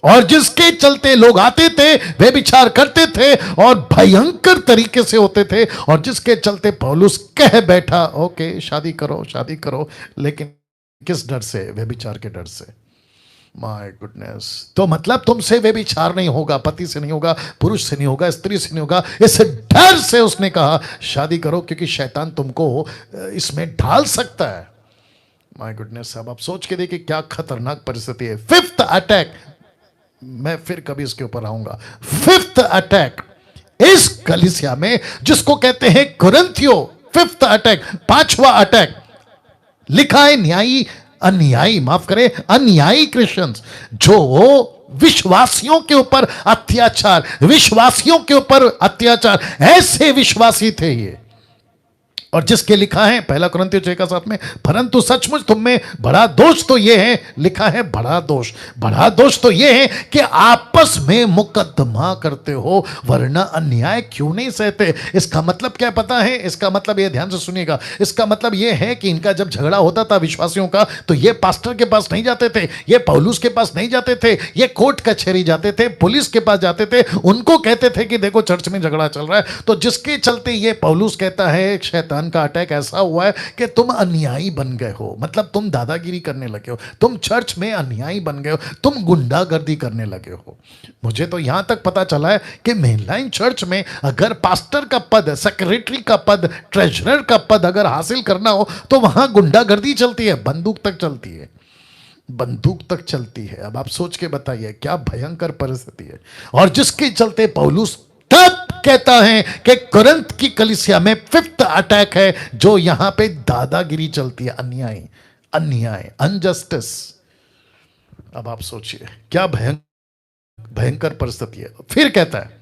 और जिसके चलते लोग आते थे, वे विचार करते थे और भयंकर तरीके से होते थे। और जिसके चलते पौलुस कह बैठा ओके शादी करो शादी करो, लेकिन किस डर से, वे विचार के डर से। My goodness. तो मतलब तुमसे वे विचार नहीं होगा, पति से नहीं होगा, पुरुष से नहीं होगा, स्त्री से नहीं होगा, इस डर से उसने कहा शादी करो, क्योंकि शैतान तुमको इसमें ढाल सकता है। My goodness. अब आप सोच के देखिए क्या खतरनाक परिस्थिति है। फिफ्थ अटैक, मैं फिर कभी इसके ऊपर आऊंगा। फिफ्थ अटैक इस कलीसिया में, जिसको कहते हैं कोरिन्थियों, फिफ्थ अटैक, पांचवा अटैक लिखा है न्यायी अन्यायी, माफ करें, अन्यायी क्रिश्चियंस, जो विश्वासियों के ऊपर अत्याचार, विश्वासियों के ऊपर अत्याचार, ऐसे विश्वासी थे ये। और जिसके लिखा है पहला कुरिन्थियों 6:7 में, परंतु सचमुच तुम में बड़ा दोष तो यह है, लिखा है बड़ा दोष तो यह है कि आपस में मुकदमा करते हो, वरना अन्याय क्यों नहीं सहते। इसका मतलब क्या पता है, इसका मतलब यह, ध्यान से सुनिएगा, इसका मतलब यह है कि इनका जब झगड़ा होता था विश्वासियों का, तो ये पास्टर के पास नहीं जाते थे, ये पौलुस के पास नहीं जाते थे, ये कोर्ट कचहरी जाते थे, पुलिस के पास जाते थे, उनको कहते थे कि देखो चर्च में झगड़ा चल रहा है। तो जिसके चलते ये पौलुस कहता है शैतान का अटैक ऐसा हुआ है कि तुम अन्यायी बन गए हो, मतलब तुम दादागिरी करने लगे हो, तुम चर्च में अन्यायी बन गए हो, तुम गुंडागर्दी करने लगे हो। मुझे तो यहां तक पता चला है कि मेनलाइन चर्च में अगर पास्टर का पद, सेक्रेटरी का पद, ट्रेजरर का पद अगर हासिल करना हो तो वहां गुंडागर्दी चलती है, बंदूक तक चलती है, बंदूक तक चलती है। अब आप सोच के बताइए क्या भयंकर परिस्थिति है। और जिसके चलते पौलुस तब कहता है कि कोरिन्थ की कलीसिया में फिफ्थ अटैक है, जो यहां पे दादागिरी चलती है, अन्याय, अनजस्टिस। अब आप सोचिए क्या भयंकर परिस्थिति है। फिर कहता है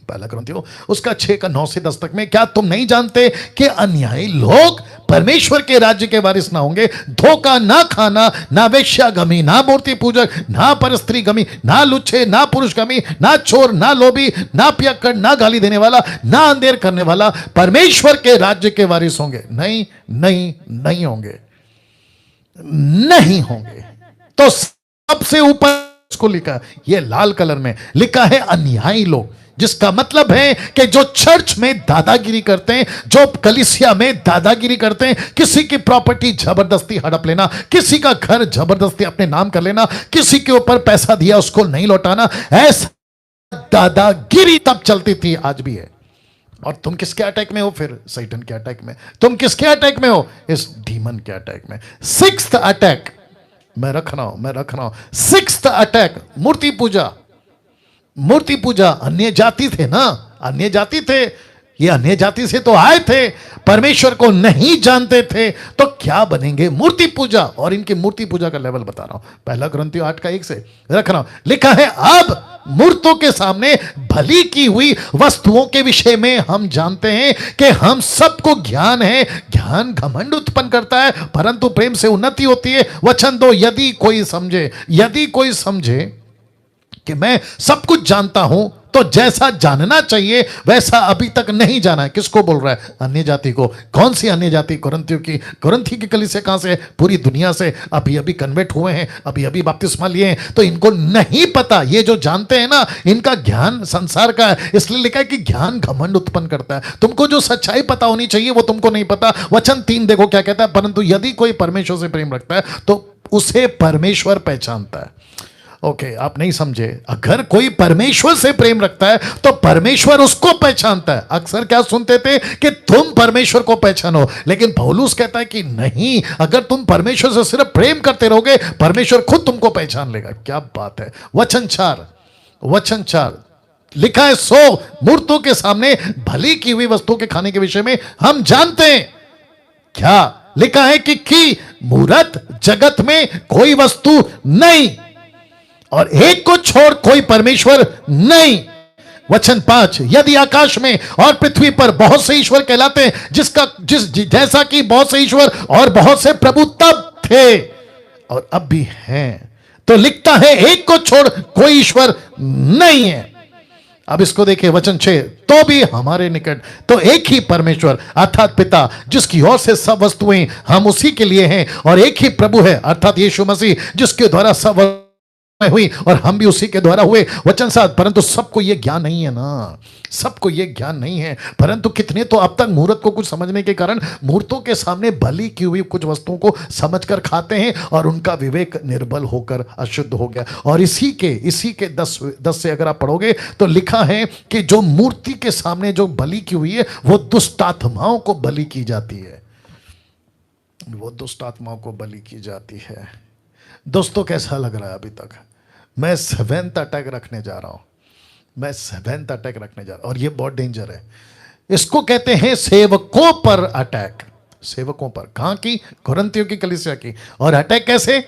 पहला कुरिन्थियों उसका 6:9 से 10 तक में, क्या तुम नहीं जानते कि अन्यायी लोग परमेश्वर के राज्य के वारिस ना होंगे। धोखा ना खाना, ना वेश्यागमी, ना मूर्ति पूजक, ना परस्त्री गमी, ना लुच्छे, ना पुरुष गमी, ना चोर, ना लोभी, ना पियक्कड़, ना गाली देने वाला, ना अंधेर करने वाला परमेश्वर के राज्य के वारिस होंगे। नहीं नहीं नहीं होंगे, नहीं होंगे। तो सबसे ऊपर इसको लिखा, ये लाल कलर में लिखा है अन्यायी लोग, जिसका मतलब है कि जो चर्च में दादागिरी करते हैं, जो कलीसिया में दादागिरी करते हैं, किसी की प्रॉपर्टी जबरदस्ती हड़प लेना, किसी का घर जबरदस्ती अपने नाम कर लेना, किसी के ऊपर पैसा दिया उसको नहीं लौटाना, ऐसा दादागिरी तब चलती थी, आज भी है। और तुम किसके अटैक में हो फिर, सैतान के अटैक में। तुम किसके अटैक में हो, इस डीमन के अटैक में। सिक्स्थ अटैक मैं रख रहा हूं, सिक्स्थ अटैक मूर्ति पूजा। अन्य जाति थे ना, अन्य जाति थे, ये अन्य जाति से तो आए थे, परमेश्वर को नहीं जानते थे, तो क्या बनेंगे, मूर्ति पूजा। और इनकी मूर्ति पूजा का लेवल बता रहा हूं, पहला कुरिन्थियों 8:1 से रख रहा हूं, लिखा है अब मूर्तों के सामने भली की हुई वस्तुओं के विषय में हम जानते हैं कि हम सबको ज्ञान है। ज्ञान घमंड उत्पन्न करता है, परंतु प्रेम से उन्नति होती है। वचन दो, यदि कोई समझे कि मैं सब कुछ जानता हूं, तो जैसा जानना चाहिए वैसा अभी तक नहीं जाना है। किसको बोल रहा है, अन्य जाति को। कौन सी अन्य जाति, कोरिन्थी की कलीसिया कहां से, पूरी दुनिया से, अभी अभी कन्वर्ट हुए हैं, अभी अभी बपतिस्मा लिए हैं, तो इनको नहीं पता। ये जो जानते हैं ना, इनका ज्ञान संसार का है, इसलिए लिखा है कि ज्ञान घमंड उत्पन्न करता है। तुमको जो सच्चाई पता होनी चाहिए वो तुमको नहीं पता। वचन 3 देखो क्या कहता है, परंतु यदि कोई परमेश्वर से प्रेम रखता है तो उसे परमेश्वर पहचानता है। ओके, आप नहीं समझे। अगर कोई परमेश्वर से प्रेम रखता है तो परमेश्वर उसको पहचानता है। अक्सर क्या सुनते थे कि तुम परमेश्वर को पहचानो, लेकिन पौलुस कहता है कि नहीं, अगर तुम परमेश्वर से सिर्फ प्रेम करते रहोगे, परमेश्वर खुद तुमको पहचान लेगा। क्या बात है। वचन 4 लिखा है 100 मूर्तों के सामने भली की हुई वस्तुओं के खाने के विषय में हम जानते हैं। क्या लिखा है कि मूर्त जगत में कोई वस्तु नहीं और एक को छोड़ कोई परमेश्वर नहीं। वचन 5, यदि आकाश में और पृथ्वी पर बहुत से ईश्वर कहलाते हैं, जैसा कि बहुत से ईश्वर और बहुत से प्रभु तब थे और अब भी हैं, तो लिखता है एक को छोड़ कोई ईश्वर नहीं है। अब इसको देखिए वचन 6, तो भी हमारे निकट तो एक ही परमेश्वर अर्थात पिता, जिसकी ओर से सब वस्तुएं हम उसी के लिए हैं, और एक ही प्रभु है अर्थात यीशु मसीह, जिसके द्वारा सब हुई और हम भी उसी के द्वारा हुए। वचन 7, परंतु सबको यह ज्ञान नहीं है ना, सबको यह ज्ञान नहीं है, परंतु कितने तो अब तक मुहूर्त को कुछ समझने के कारण मूर्तों के सामने बलि की हुई कुछ वस्तुओं को समझकर खाते हैं और उनका विवेक निर्बल होकर अशुद्ध हो गया। और इसी के 10 से अगर आप पढ़ोगे तो लिखा है कि जो मूर्ति के सामने जो बलि की हुई है वो दुष्ट आत्माओं को बलि की जाती है, वो दुष्ट आत्माओं को बलि की जाती है। दोस्तों कैसा लग रहा है अभी तक? मैं 7th अटैक रखने जा रहा हूं, मैं 7th अटैक रखने जा रहा हूं और ये बहुत डेंजर है। इसको कहते हैं सेवकों पर अटैक, सेवकों पर। कहां की? कुरिन्थियों की कलीसिया की। और अटैक कैसे?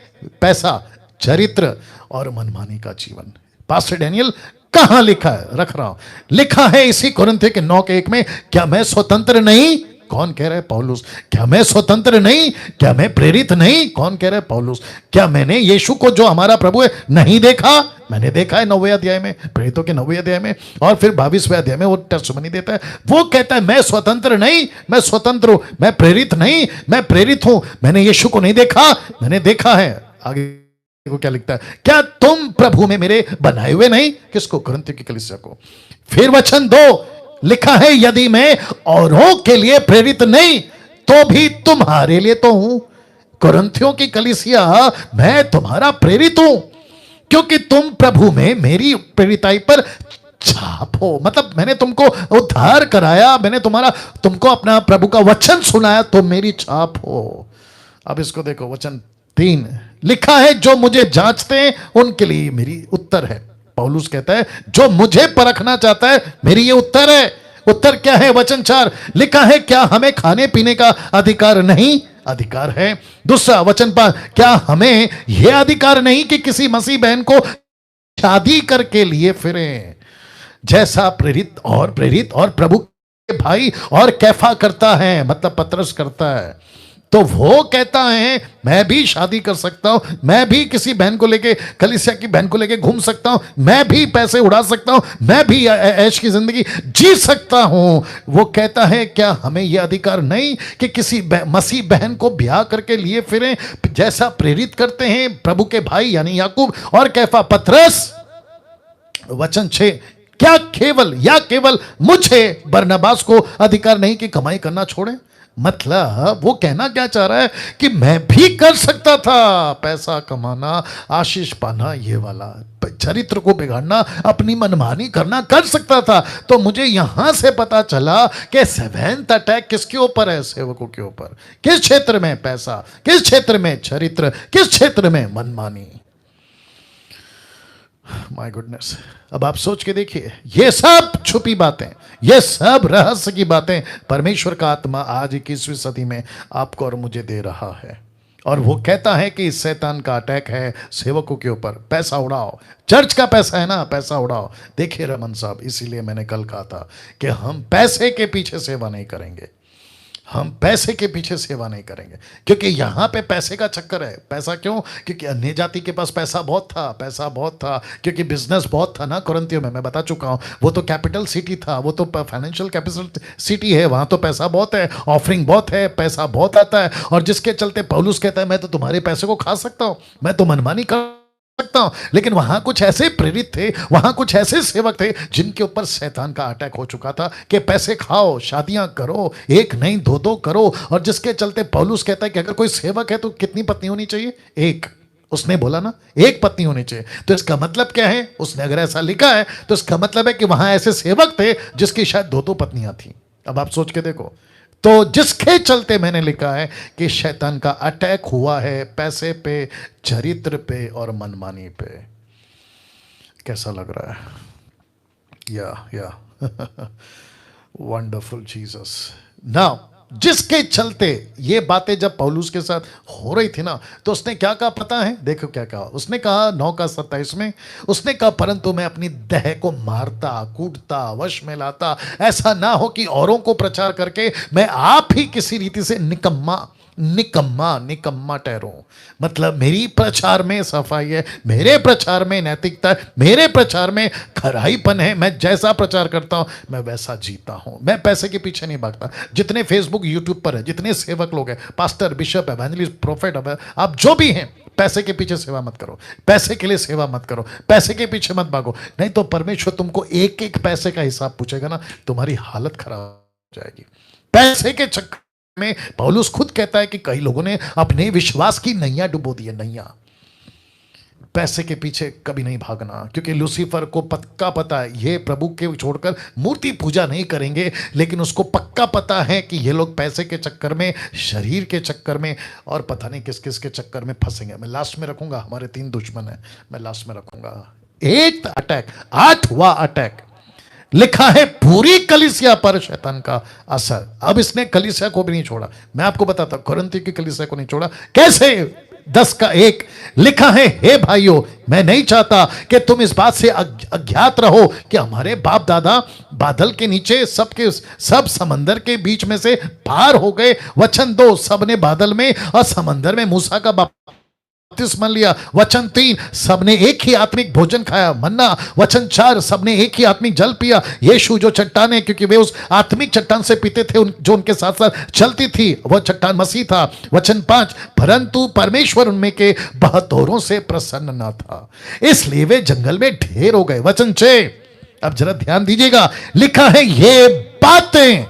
पैसा, चरित्र और मनमानी का जीवन। पास्टर डैनियल कहां लिखा है? रख रहा हूं, लिखा है इसी कुरिन्थियों के 9:1 में, क्या मैं स्वतंत्र नहीं? कौन कह रहा है? पौलुस। क्या मैं स्वतंत्र नहीं? क्या मैं प्रेरित नहीं? कौन कह रहा है? पौलुस। क्या मैंने यीशु को जो हमारा प्रभु है नहीं देखा? मैंने देखा है 9वें अध्याय में, प्रेरितों के 9वें अध्याय में, और फिर 22वें अध्याय में वो टेस्टिमनी देता है। वो कहता है मैं स्वतंत्र नहीं, मैं स्वतंत्र हूं, मैं प्रेरित नहीं, मैं प्रेरित हूं, मैंने यीशु को नहीं देखा, मैंने देखा है। आगे को क्या लिखता है? क्या तुम प्रभु में मेरे बनाए हुए नहीं? किसको? कुरिन्थियों की कलीसिया को। फिर वचन 2 लिखा है, यदि मैं औरों के लिए प्रेरित नहीं तो भी तुम्हारे लिए तो हूं। कुरिन्थियों की कलीसिया, मैं तुम्हारा प्रेरित हूं क्योंकि तुम प्रभु में मेरी प्रेरिताई पर छाप हो। मतलब मैंने तुमको उद्धार कराया, मैंने तुमको अपना प्रभु का वचन सुनाया, तो मेरी छाप हो। अब इसको देखो वचन 3 लिखा है, जो मुझे जांचते हैं उनके लिए मेरी उत्तर है। पौलुस कहता है जो मुझे परखना चाहता है मेरी ये उत्तर है। उत्तर क्या है? वचन 4 लिखा है, क्या हमें खाने पीने का अधिकार नहीं? अधिकार है। दूसरा वचन 5, क्या हमें यह अधिकार नहीं कि किसी मसीह बहन को शादी करके लिए फिरें, जैसा प्रेरित और प्रभु के भाई और कैफा करता है, मतलब पतरस करता है। तो वो कहता है मैं भी शादी कर सकता हूं, मैं भी किसी बहन को लेके, कलीसिया की बहन को लेके घूम सकता हूं, मैं भी पैसे उड़ा सकता हूं, मैं भी ऐश की जिंदगी जी सकता हूं। वो कहता है क्या हमें यह अधिकार नहीं कि किसी मसीह बहन को ब्याह करके लिए फिरें, जैसा प्रेरित करते हैं प्रभु के भाई यानी याकूब और कैफा, पतरस। वचन 6, क्या केवल मुझे बरनबास को अधिकार नहीं कि कमाई करना छोड़े? मतलब वो कहना क्या चाह रहा है कि मैं भी कर सकता था, पैसा कमाना, आशीष पाना, ये वाला चरित्र को बिगाड़ना, अपनी मनमानी करना कर सकता था। तो मुझे यहां से पता चला कि 7th अटैक किसके ऊपर है? सेवकों के ऊपर। किस क्षेत्र में? पैसा। किस क्षेत्र में? चरित्र। किस क्षेत्र में? मनमानी। My goodness. अब आप सोच के देखिए, ये सब छुपी बातें, ये सब रहस्य की बातें परमेश्वर का आत्मा आज 21वीं सदी में आपको और मुझे दे रहा है। और वो कहता है कि शैतान का अटैक है सेवकों के ऊपर। पैसा उड़ाओ, चर्च का पैसा है ना, पैसा उड़ाओ। देखिए रमन साहब, इसीलिए मैंने कल कहा था कि हम पैसे के पीछे सेवा नहीं करेंगे, हम पैसे के पीछे सेवा नहीं करेंगे, क्योंकि यहां पे पैसे का चक्कर है। पैसा क्यों? क्योंकि अन्य जाति के पास पैसा बहुत था, क्योंकि बिजनेस बहुत था ना कुरिन्थियों में। मैं बता चुका हूं, वो तो कैपिटल सिटी था, वो तो फाइनेंशियल कैपिटल सिटी है, वहां तो पैसा बहुत है, ऑफरिंग बहुत है, पैसा बहुत आता है। और जिसके चलते पौलुस कहता है मैं तो तुम्हारे पैसे को खा सकता हूं, मैं तो मनमानी कर सकता हूं। लेकिन वहां कुछ ऐसे प्रेरित थे, वहां कुछ ऐसे सेवक थे जिनके ऊपर शैतान का अटैक हो चुका था कि पैसे खाओ, शादियां करो, एक नहीं दो करो। और जिसके चलते पौलुस कहता है कि अगर कोई सेवक है तो कितनी पत्नी होनी चाहिए? एक। उसने बोला ना, एक पत्नी होनी चाहिए। तो इसका मतलब क्या है? उसने अगर ऐसा लिखा है तो इसका मतलब है कि वहां ऐसे सेवक थे जिसकी शायद दो पत्नियां थी। अब आप सोच के देखो। तो जिसके चलते मैंने लिखा है कि शैतान का अटैक हुआ है पैसे पे, चरित्र पे और मनमानी पे। कैसा लग रहा है? या वंडरफुल जीसस। नाउ जिसके चलते ये बातें जब पौलुस के साथ हो रही थी ना, तो उसने क्या कहा पता है? देखो क्या कहा उसने। कहा 9:27 में उसने कहा, परंतु मैं अपनी देह को मारता, कूटता, वश में लाता, ऐसा ना हो कि औरों को प्रचार करके मैं आप ही किसी रीति से निकम्मा ठहरूं। मतलब मेरी प्रचार में सफाई है, मेरे प्रचार में नैतिकता है, मेरे प्रचार में खराईपन है। मैं जैसा प्रचार करता हूं मैं वैसा जीता हूं। मैं पैसे के पीछे नहीं भागता। जितने फेसबुक यूट्यूब पर है, जितने सेवक लोग हैं, पास्टर, बिशप, एवेंजलिस्ट, प्रोफेट, आप जो भी हैं, पैसे के पीछे सेवा मत करो, पैसे के लिए सेवा मत करो, पैसे के पीछे मत भागो। नहीं तो परमेश्वर तुमको एक एक पैसे का हिसाब पूछेगा ना, तुम्हारी हालत खराब हो जाएगी। पैसे के चक्कर में पौलुस खुद कहता है कि कई लोगों ने अपने विश्वास की नैया डुबो दी है। नैया, पैसे के पीछे कभी नहीं भागना, क्योंकि लूसीफर को पक्का पता है ये प्रभु के छोड़कर मूर्ति पूजा नहीं करेंगे, लेकिन उसको पक्का पता है कि ये लोग पैसे के चक्कर में, शरीर के चक्कर में, और पता नहीं किस किस के चक्कर में फंसेंगे। मैं लास्ट में रखूंगा, हमारे 3 दुश्मन है, मैं लास्ट में रखूंगा। 8th अटैक, 8वां अटैक लिखा है पूरी कलीसिया पर शैतान का असर। अब इसने कलीसिया को भी नहीं छोड़ा। मैं आपको बताता हूं, कोरिन्थी की कलीसिया को नहीं छोड़ा। कैसे? 10:1 लिखा है, हे भाइयों, मैं नहीं चाहता कि तुम इस बात से अज्ञात रहो कि हमारे बाप दादा बादल के नीचे सबके सब समंदर के बीच में से पार हो गए। वचन 2, सबने बादल में और समंदर में मूसा का बपतिस्मा लिया। वचन 3, सबने एक ही आत्मिक भोजन खाया, मन्ना। वचन 4, सबने एक ही आत्मिक जल पिया। यीशु जो चट्टान है, क्योंकि वे उस आत्मिक चट्टान से पीते थे जो उनके साथ साथ चलती थी, वह चट्टान मसीह था। वचन 5, परंतु परमेश्वर उनमें के बहुतों से प्रसन्न न था, इसलिए वे जंगल में ढेर हो गए। वचन 6, अब जरा ध्यान दीजिएगा, लिखा है ये बातें,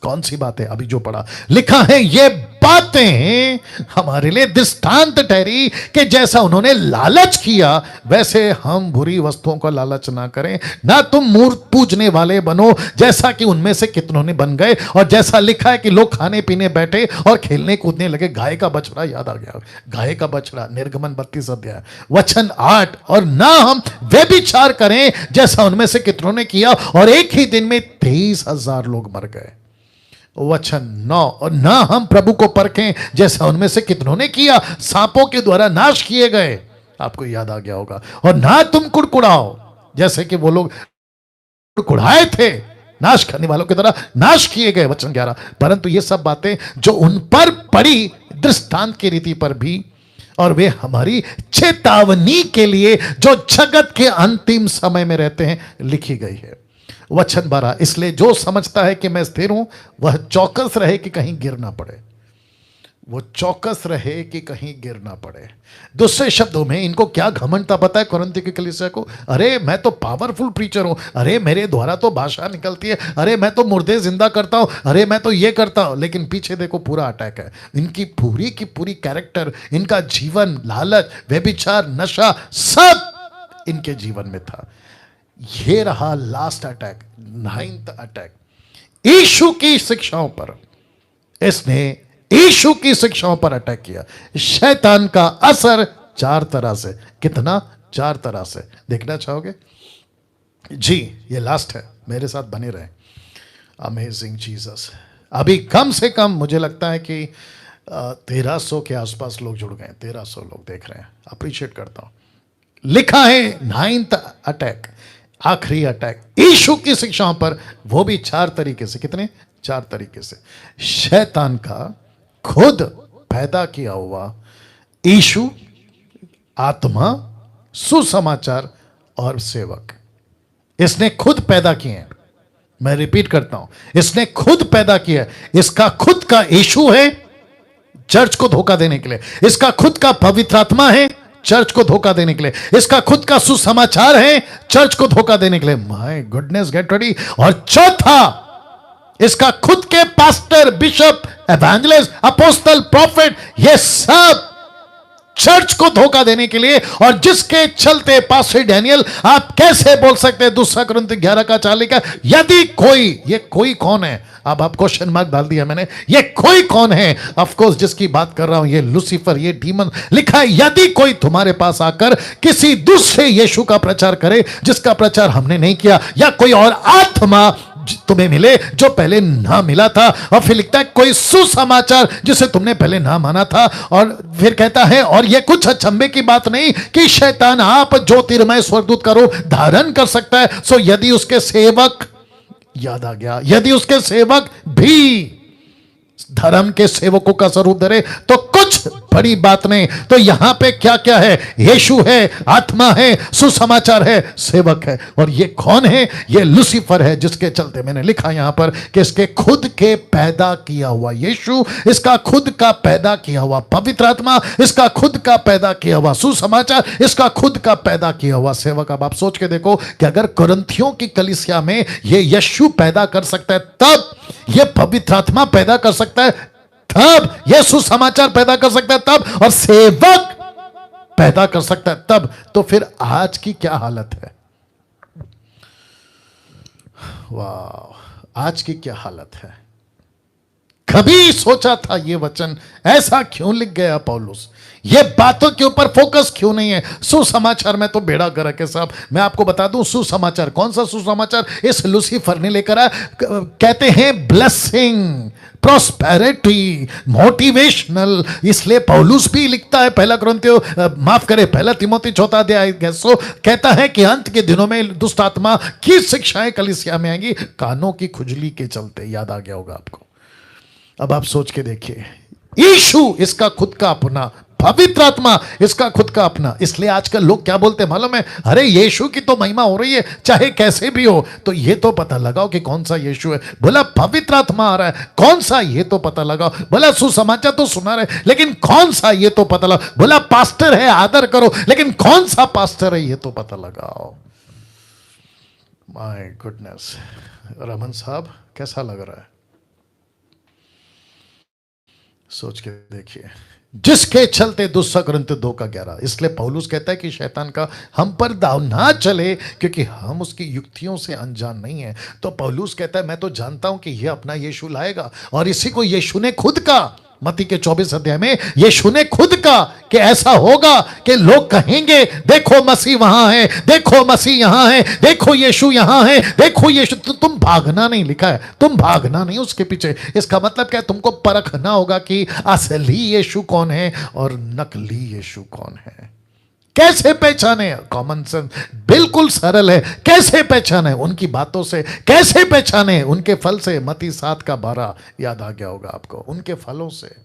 कौन सी बातें? अभी जो पढ़ा, लिखा है ये बातें हमारे लिए दृष्टांत ठहरी कि जैसा उन्होंने लालच किया वैसे हम बुरी वस्तुओं का लालच ना करें, ना तुम मूर्त पूजने वाले बनो जैसा कि उनमें से कितनों ने बन गए। और जैसा लिखा है कि लोग खाने पीने बैठे और खेलने कूदने लगे। गाय का बछड़ा याद आ गया, गाय का बछड़ा, निर्गमन 32 अध्याय। वचन 8, और ना हम व्यभिचार करें जैसा उनमें से कितनों ने किया, और एक ही दिन में 23,000 लोग मर गए। वचन 9, और ना हम प्रभु को परखें जैसा उनमें से कितनों ने किया, सांपों के द्वारा नाश किए गए। आपको याद आ गया होगा। और ना तुम कुड़कुड़ाओ जैसे कि वो लोग कुड़कुड़ाए थे, नाश करने वालों की तरह नाश किए गए। वचन 11, परंतु ये सब बातें जो उन पर पड़ी दृष्टांत की रीति पर भी, और वे हमारी चेतावनी के लिए जो जगत के अंतिम समय में रहते हैं लिखी गई है। वचन 12, इसलिए जो समझता है कि मैं स्थिर हूं वह चौकस रहे कि कहीं गिर ना पड़े। वो चौकस रहे कि कहीं गिर ना पड़े। दूसरे शब्दों में इनको क्या घमंड था पता है कोरिन्थ की कलीसिया को? अरे मैं तो पावरफुल प्रीचर हूं, अरे मेरे द्वारा तो भाषा निकलती है, अरे मैं तो मुर्दे जिंदा करता हूं, अरे मैं तो ये करता हूं। लेकिन पीछे देखो पूरा अटैक है। इनकी पूरी की पूरी कैरेक्टर, इनका जीवन, लालच, व्यभिचार, नशा, सब इनके जीवन में था। ये रहा लास्ट अटैक, 9th अटैक। यीशु की शिक्षाओं पर, इसने यीशु की शिक्षाओं पर अटैक किया। शैतान का असर 4 तरह से। कितना? 4 तरह से। देखना चाहोगे जी? ये लास्ट है, मेरे साथ बने रहे। Amazing Jesus. अभी कम से कम मुझे लगता है कि 1300 के आसपास लोग जुड़ गए। 1300 लोग देख रहे हैं, अप्रिशिएट करता हूं। लिखा है 9th अटैक, आखिरी अटैक यीशु की शिक्षाओं पर, वो भी 4 तरीके से। कितने? 4 तरीके से। शैतान का खुद पैदा किया हुआ यीशु, आत्मा, सुसमाचार और सेवक, इसने खुद पैदा किए हैं। मैं रिपीट करता हूं, इसने खुद पैदा किया है। इसका खुद का यीशु है चर्च को धोखा देने के लिए, इसका खुद का पवित्र आत्मा है चर्च को धोखा देने के लिए, इसका खुद का सुसमाचार है चर्च को धोखा देने के लिए। My goodness, get ready. और चौथा, इसका खुद के pastor, bishop, evangelist, apostle, profit, ये सब चर्च को धोखा देने के लिए, और जिसके चलते पास्टर डैनियल आप कैसे बोल सकते हैं 2 कुरिन्थियों 11 का 4 लिखा, यदि कोई, ये कोई कौन है? अब आप क्वेश्चन मार्क डाल दिया मैंने, ये कोई कौन है? ऑफ कोर्स जिसकी बात कर रहा हूं ये लूसीफर, ये डीमन। लिखा है यदि कोई तुम्हारे पास आकर किसी दूसरे यीशु का प्रचार करे जिसका प्रचार हमने नहीं किया, या कोई और आत्मा तुम्हें मिले जो पहले ना मिला था, और फिर लिखता है कोई सुसमाचार जिसे तुमने पहले ना माना था, और फिर कहता है और यह कुछ अचंभे की बात नहीं कि शैतान आप ज्योतिर्मय स्वर्गदूत का रूप धारण कर सकता है। सो यदि उसके सेवक, याद आ गया, यदि उसके सेवक भी धर्म के सेवकों का स्वरूप धरे तो कुछ बड़ी बात नहीं। तो यहां पे क्या क्या है? यीशु है, आत्मा है, सुसमाचार है, सेवक है। और ये कौन है? ये लूसीफर है, जिसके चलते मैंने लिखा यहां पर कि इसके खुद के पैदा किया हुआ यीशु, इसका खुद का पैदा किया हुआ पवित्र आत्मा, इसका खुद का पैदा किया हुआ सुसमाचार, इसका खुद का पैदा किया हुआ सेवक। अब आप सोच के देखो कि अगर कुरिन्थियों की कलीसिया में ये यीशु पैदा कर सकता है, तब ये पवित्र आत्मा पैदा कर सकता है, तब ये सुसमाचार पैदा कर सकता है, तब और सेवक पैदा कर सकता है, तब। तो फिर आज की क्या हालत है? वाह, आज की क्या हालत है? कभी सोचा था ये वचन ऐसा क्यों लिख गया पौलुस? ये बातों के ऊपर फोकस क्यों नहीं है? सुसमाचार में तो बेड़ा गर्क है साहब। मैं आपको बता दूं सुसमाचार, कौन सा सुसमाचार इस लूसीफर ने लेकर आया? कहते हैं ब्लेसिंग, प्रॉस्पेरिटी, मोटिवेशनल। इसलिए पौलुस भी लिखता है पहला कुरिन्थियों, माफ करे, पहला तिमोथी 4 अध्याय कहता है कि अंत के दिनों में दुष्ट आत्मा की शिक्षाएं कलीसिया में आएंगी कानों की खुजली के चलते। याद आ गया होगा आपको। अब आप सोच के देखिए, यीशु इसका खुद का अपना, पवित्र आत्मा इसका खुद का अपना। इसलिए आजकल लोग क्या बोलते हैं मालूम है? अरे यीशु की तो महिमा हो रही है चाहे कैसे भी हो। तो ये तो पता लगाओ कि कौन सा यीशु है। बोला पवित्र आत्मा आ रहा है, कौन सा? ये तो पता लगाओ। बोला सुसमाचार तो सुना रहे, लेकिन कौन सा? ये तो पता लगाओ। बोला पास्टर है, आदर करो, लेकिन कौन सा पास्टर है? ये तो पता लगाओ। माय गुडनेस, रमन साहब कैसा लग रहा है? सोच के देखिए, जिसके चलते 2 कुरिन्थियों 2 का 11। इसलिए पौलुस कहता है कि शैतान का हम पर दाव ना चले, क्योंकि हम उसकी युक्तियों से अनजान नहीं है। तो पौलुस कहता है मैं तो जानता हूं कि यह अपना यीशु लाएगा, और इसी को यीशु ने खुद का, मत्ती के 24 अध्याय में यीशु ने खुद का कि ऐसा होगा कि लोग कहेंगे देखो मसीह वहां है, देखो मसीह यहां है, देखो यीशु यहां है, देखो यीशु। तो तुम भागना नहीं, लिखा है तुम भागना नहीं उसके पीछे। इसका मतलब क्या है? तुमको परखना होगा कि असली यीशु कौन है और नकली यीशु कौन है। कैसे पहचाने? कॉमन सेंस, बिल्कुल सरल है। कैसे पहचाने? उनकी बातों से। कैसे पहचाने? उनके फल से। मत्ती 7 का 12 याद आ गया होगा आपको, उनके फलों से।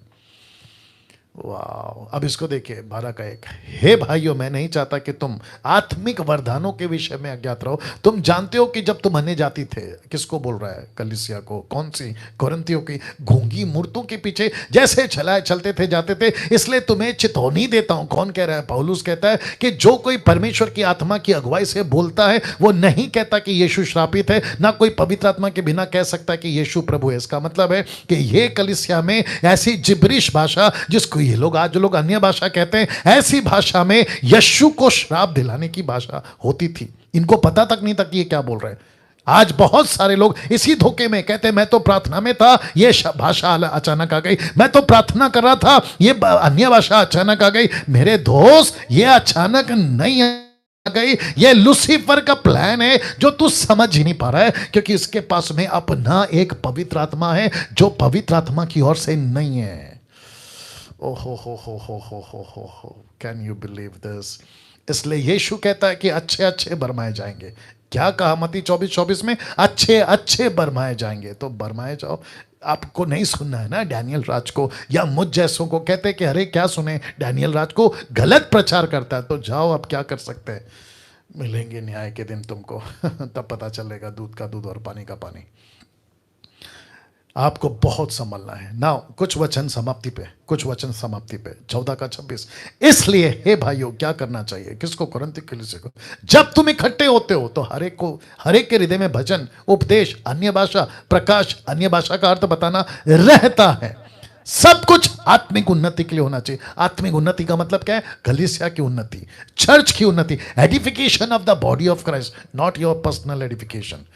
वाह, अब इसको देखिए 12 का 1। हे भाइयों, मैं नहीं चाहता कि तुम आत्मिक वरदानों के विषय में अज्ञात रहो। तुम जानते हो कि जब तुम अन्य जाति थे, किसको बोल रहा है? कलीसिया को। कौन सी? कुरिन्थियों की। गूंगी मूर्तों के पीछे जैसे चलते थे, जाते थे। इसलिए तुम्हें चेतावनी देता हूं। कौन कह रहा है? पौलुस कहता है कि जो कोई परमेश्वर की आत्मा की अगुवाई से बोलता है वो नहीं कहता कि यीशु श्रापित है, ना कोई पवित्र आत्मा के बिना कह सकता कि यीशु प्रभु है। इसका मतलब है कि ये कलीसिया में ऐसी जिब्रिश भाषा, जिसको ये लोग आज लोग अन्य भाषा कहते हैं, ऐसी भाषा में यीशु को श्राप दिलाने की भाषा होती थी। इनको पता तक नहीं था कि ये क्या बोल रहे हैं। आज बहुत सारे लोग इसी धोखे में कहते हैं मैं तो प्रार्थना में था, ये भाषा अचानक आ गई। मैं तो प्रार्थना कर रहा था, ये अन्य भाषा अचानक आ गई। मेरे दोस्त, ये अचानक नहीं आ गई, ये लूसीफर का प्लान है जो तू समझ ही नहीं पा रहा है, क्योंकि इसके पास में अपना एक पवित्र आत्मा है जो पवित्र आत्मा की ओर से नहीं है। ओहो हो, कैन यू बिलीव दिस? इसलिए यीशु कहता है कि अच्छे अच्छे बरमाए जाएंगे। क्या कहा मत्ती 24:24 में? अच्छे अच्छे बरमाए जाएंगे। तो बरमाए जाओ। आपको नहीं सुनना है ना डैनियल राज को, या मुझ जैसों को कहते कि अरे क्या सुने, डैनियल राज को गलत प्रचार करता है। तो जाओ, अब क्या कर सकते हैं। मिलेंगे न्याय के दिन तुमको तब पता चलेगा दूध का दूध और पानी का पानी। आपको बहुत संभलना है ना। कुछ वचन समाप्ति पे, 14 का 26। इसलिए हे भाइयों, क्या करना चाहिए? किसको? कुरिन्थियों कलीसिया को। जब तुम इकट्ठे होते हो तो हर एक के हृदय में भजन, उपदेश, अन्य भाषा, प्रकाश, अन्य भाषा का अर्थ बताना रहता है। सब कुछ आत्मिक उन्नति के लिए होना चाहिए। आत्मिक उन्नति का मतलब क्या है? कलीसिया की उन्नति, चर्च की उन्नति, edification of the body of Christ, not your personal edification.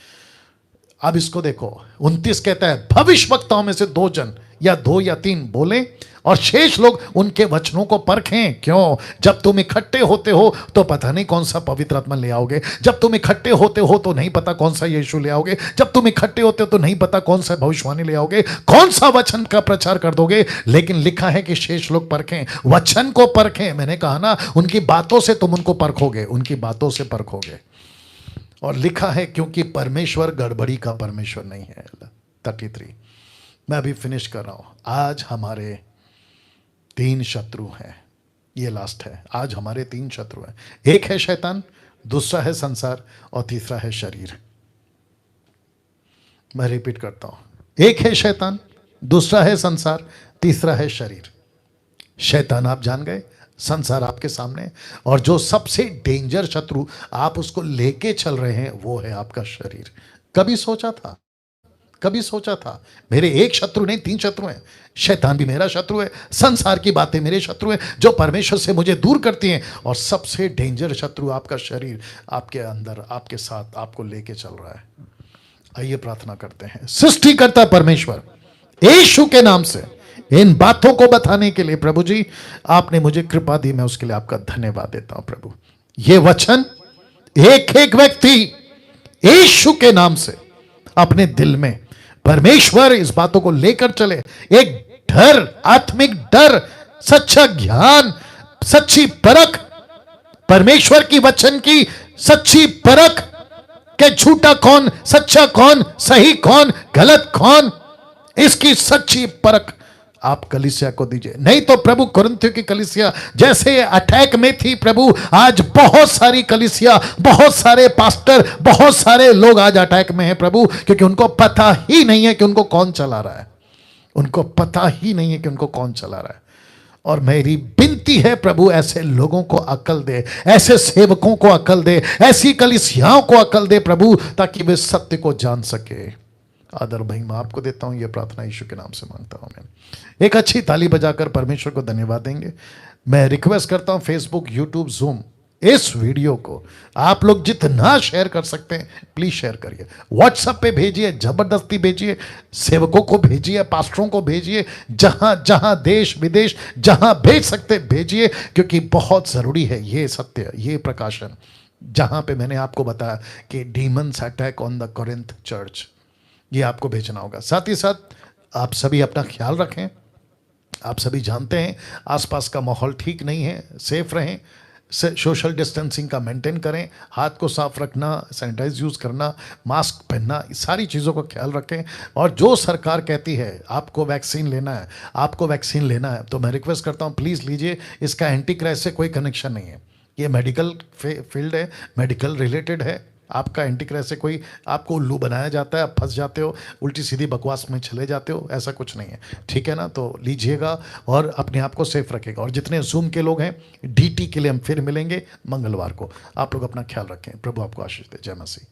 अब इसको देखो, 29 कहता है भविष्यवक्ताओं में से 2 जन या 2 या 3 बोले और शेष लोग उनके वचनों को परखें। क्यों? जब तुम इकट्ठे होते हो तो पता नहीं कौन सा पवित्र आत्मा ले आओगे, जब तुम इकट्ठे होते हो तो नहीं पता कौन सा यीशु ले आओगे, जब तुम इकट्ठे होते हो तो नहीं पता कौन सा भविष्यवाणी ले आओगे, कौन सा वचन का प्रचार कर दोगे। लेकिन लिखा है कि शेष लोग परखें, वचन को परखें। मैंने कहा ना, उनकी बातों से तुम उनको परखोगे, उनकी बातों से परखोगे। और लिखा है क्योंकि परमेश्वर गड़बड़ी का परमेश्वर नहीं है। 33, मैं अभी फिनिश कर रहा हूं। आज हमारे 3 शत्रु हैं, ये लास्ट है। आज हमारे 3 शत्रु हैं। एक है शैतान, दूसरा है संसार और तीसरा है शरीर। मैं रिपीट करता हूं, एक है शैतान, दूसरा है संसार, तीसरा है शरीर। शैतान आप जान गए, संसार आपके सामने, और जो सबसे डेंजर शत्रु आप उसको लेके चल रहे हैं वो है आपका शरीर। कभी सोचा था, कभी सोचा था मेरे एक शत्रु नहीं 3 शत्रु हैं? शैतान भी मेरा शत्रु है, संसार की बातें मेरे शत्रु हैं जो परमेश्वर से मुझे दूर करती हैं, और सबसे डेंजर शत्रु आपका शरीर आपके अंदर, आपके साथ, आपको लेके चल रहा है। आइए प्रार्थना करते हैं। सृष्टिकर्ता परमेश्वर, यीशु के नाम से इन बातों को बताने के लिए प्रभु जी आपने मुझे कृपा दी, मैं उसके लिए आपका धन्यवाद देता हूं प्रभु। ये वचन एक एक व्यक्ति यीशु के नाम से अपने दिल में परमेश्वर इस बातों को लेकर चले। एक डर, आत्मिक डर, सच्चा ज्ञान, सच्ची परख, परमेश्वर की वचन की सच्ची परख के झूठा कौन, सच्चा कौन, सही कौन, गलत कौन, इसकी सच्ची परख आप कलीसिया को दीजिए। नहीं तो प्रभु कुरिन्थियों की कलीसिया जैसे अटैक में थी प्रभु, आज बहुत सारी कलीसिया, बहुत सारे पास्टर, बहुत सारे लोग आज अटैक में हैं प्रभु, क्योंकि उनको पता ही नहीं है कि उनको कौन चला रहा है। उनको पता ही नहीं है कि उनको कौन चला रहा है। और मेरी विनती है प्रभु, ऐसे लोगों को अकल दे, ऐसे सेवकों को अकल दे, ऐसी कलीसियाओं को अकल दे प्रभु, ताकि वे सत्य को जान सके। आदर महिमा आपको देता हूं, यह प्रार्थना यीशु के नाम से मांगता हूं। मैं एक अच्छी ताली बजाकर परमेश्वर को धन्यवाद देंगे। मैं रिक्वेस्ट करता हूं फेसबुक, यूट्यूब, जूम, इस वीडियो को आप लोग जितना शेयर कर सकते हैं प्लीज शेयर करिए। व्हाट्सएप पे भेजिए, जबरदस्ती भेजिए, सेवकों को भेजिए, पास्टरों को भेजिए, जहां जहां देश विदेश जहां भेज सकते भेजिए, क्योंकि बहुत जरूरी है ये सत्य, ये प्रकाशन, जहां पे मैंने आपको बताया कि demons attack on the Corinth church, ये आपको भेजना होगा। साथ ही साथ आप सभी अपना ख्याल रखें। आप सभी जानते हैं आसपास का माहौल ठीक नहीं है, सेफ रहें, सोशल डिस्टेंसिंग का मेंटेन करें, हाथ को साफ रखना, सैनिटाइज यूज़ करना, मास्क पहनना, सारी चीज़ों का ख्याल रखें। और जो सरकार कहती है आपको वैक्सीन लेना है, आपको वैक्सीन लेना है, तो मैं रिक्वेस्ट करता हूँ प्लीज़ लीजिए। इसका एंटी क्राइस्ट से कोई कनेक्शन नहीं है, ये मेडिकल फील्ड है, मेडिकल रिलेटेड है। आपका एंटी क्राइस्ट से कोई आपको उल्लू बनाया जाता है, आप फंस जाते हो, उल्टी सीधी बकवास में चले जाते हो, ऐसा कुछ नहीं है। ठीक है ना? तो लीजिएगा और अपने आप को सेफ रखेगा। और जितने जूम के लोग हैं, डीटी के लिए हम फिर मिलेंगे मंगलवार को। आप लोग अपना ख्याल रखें। प्रभु आपको आशीष दे। जय मसीह।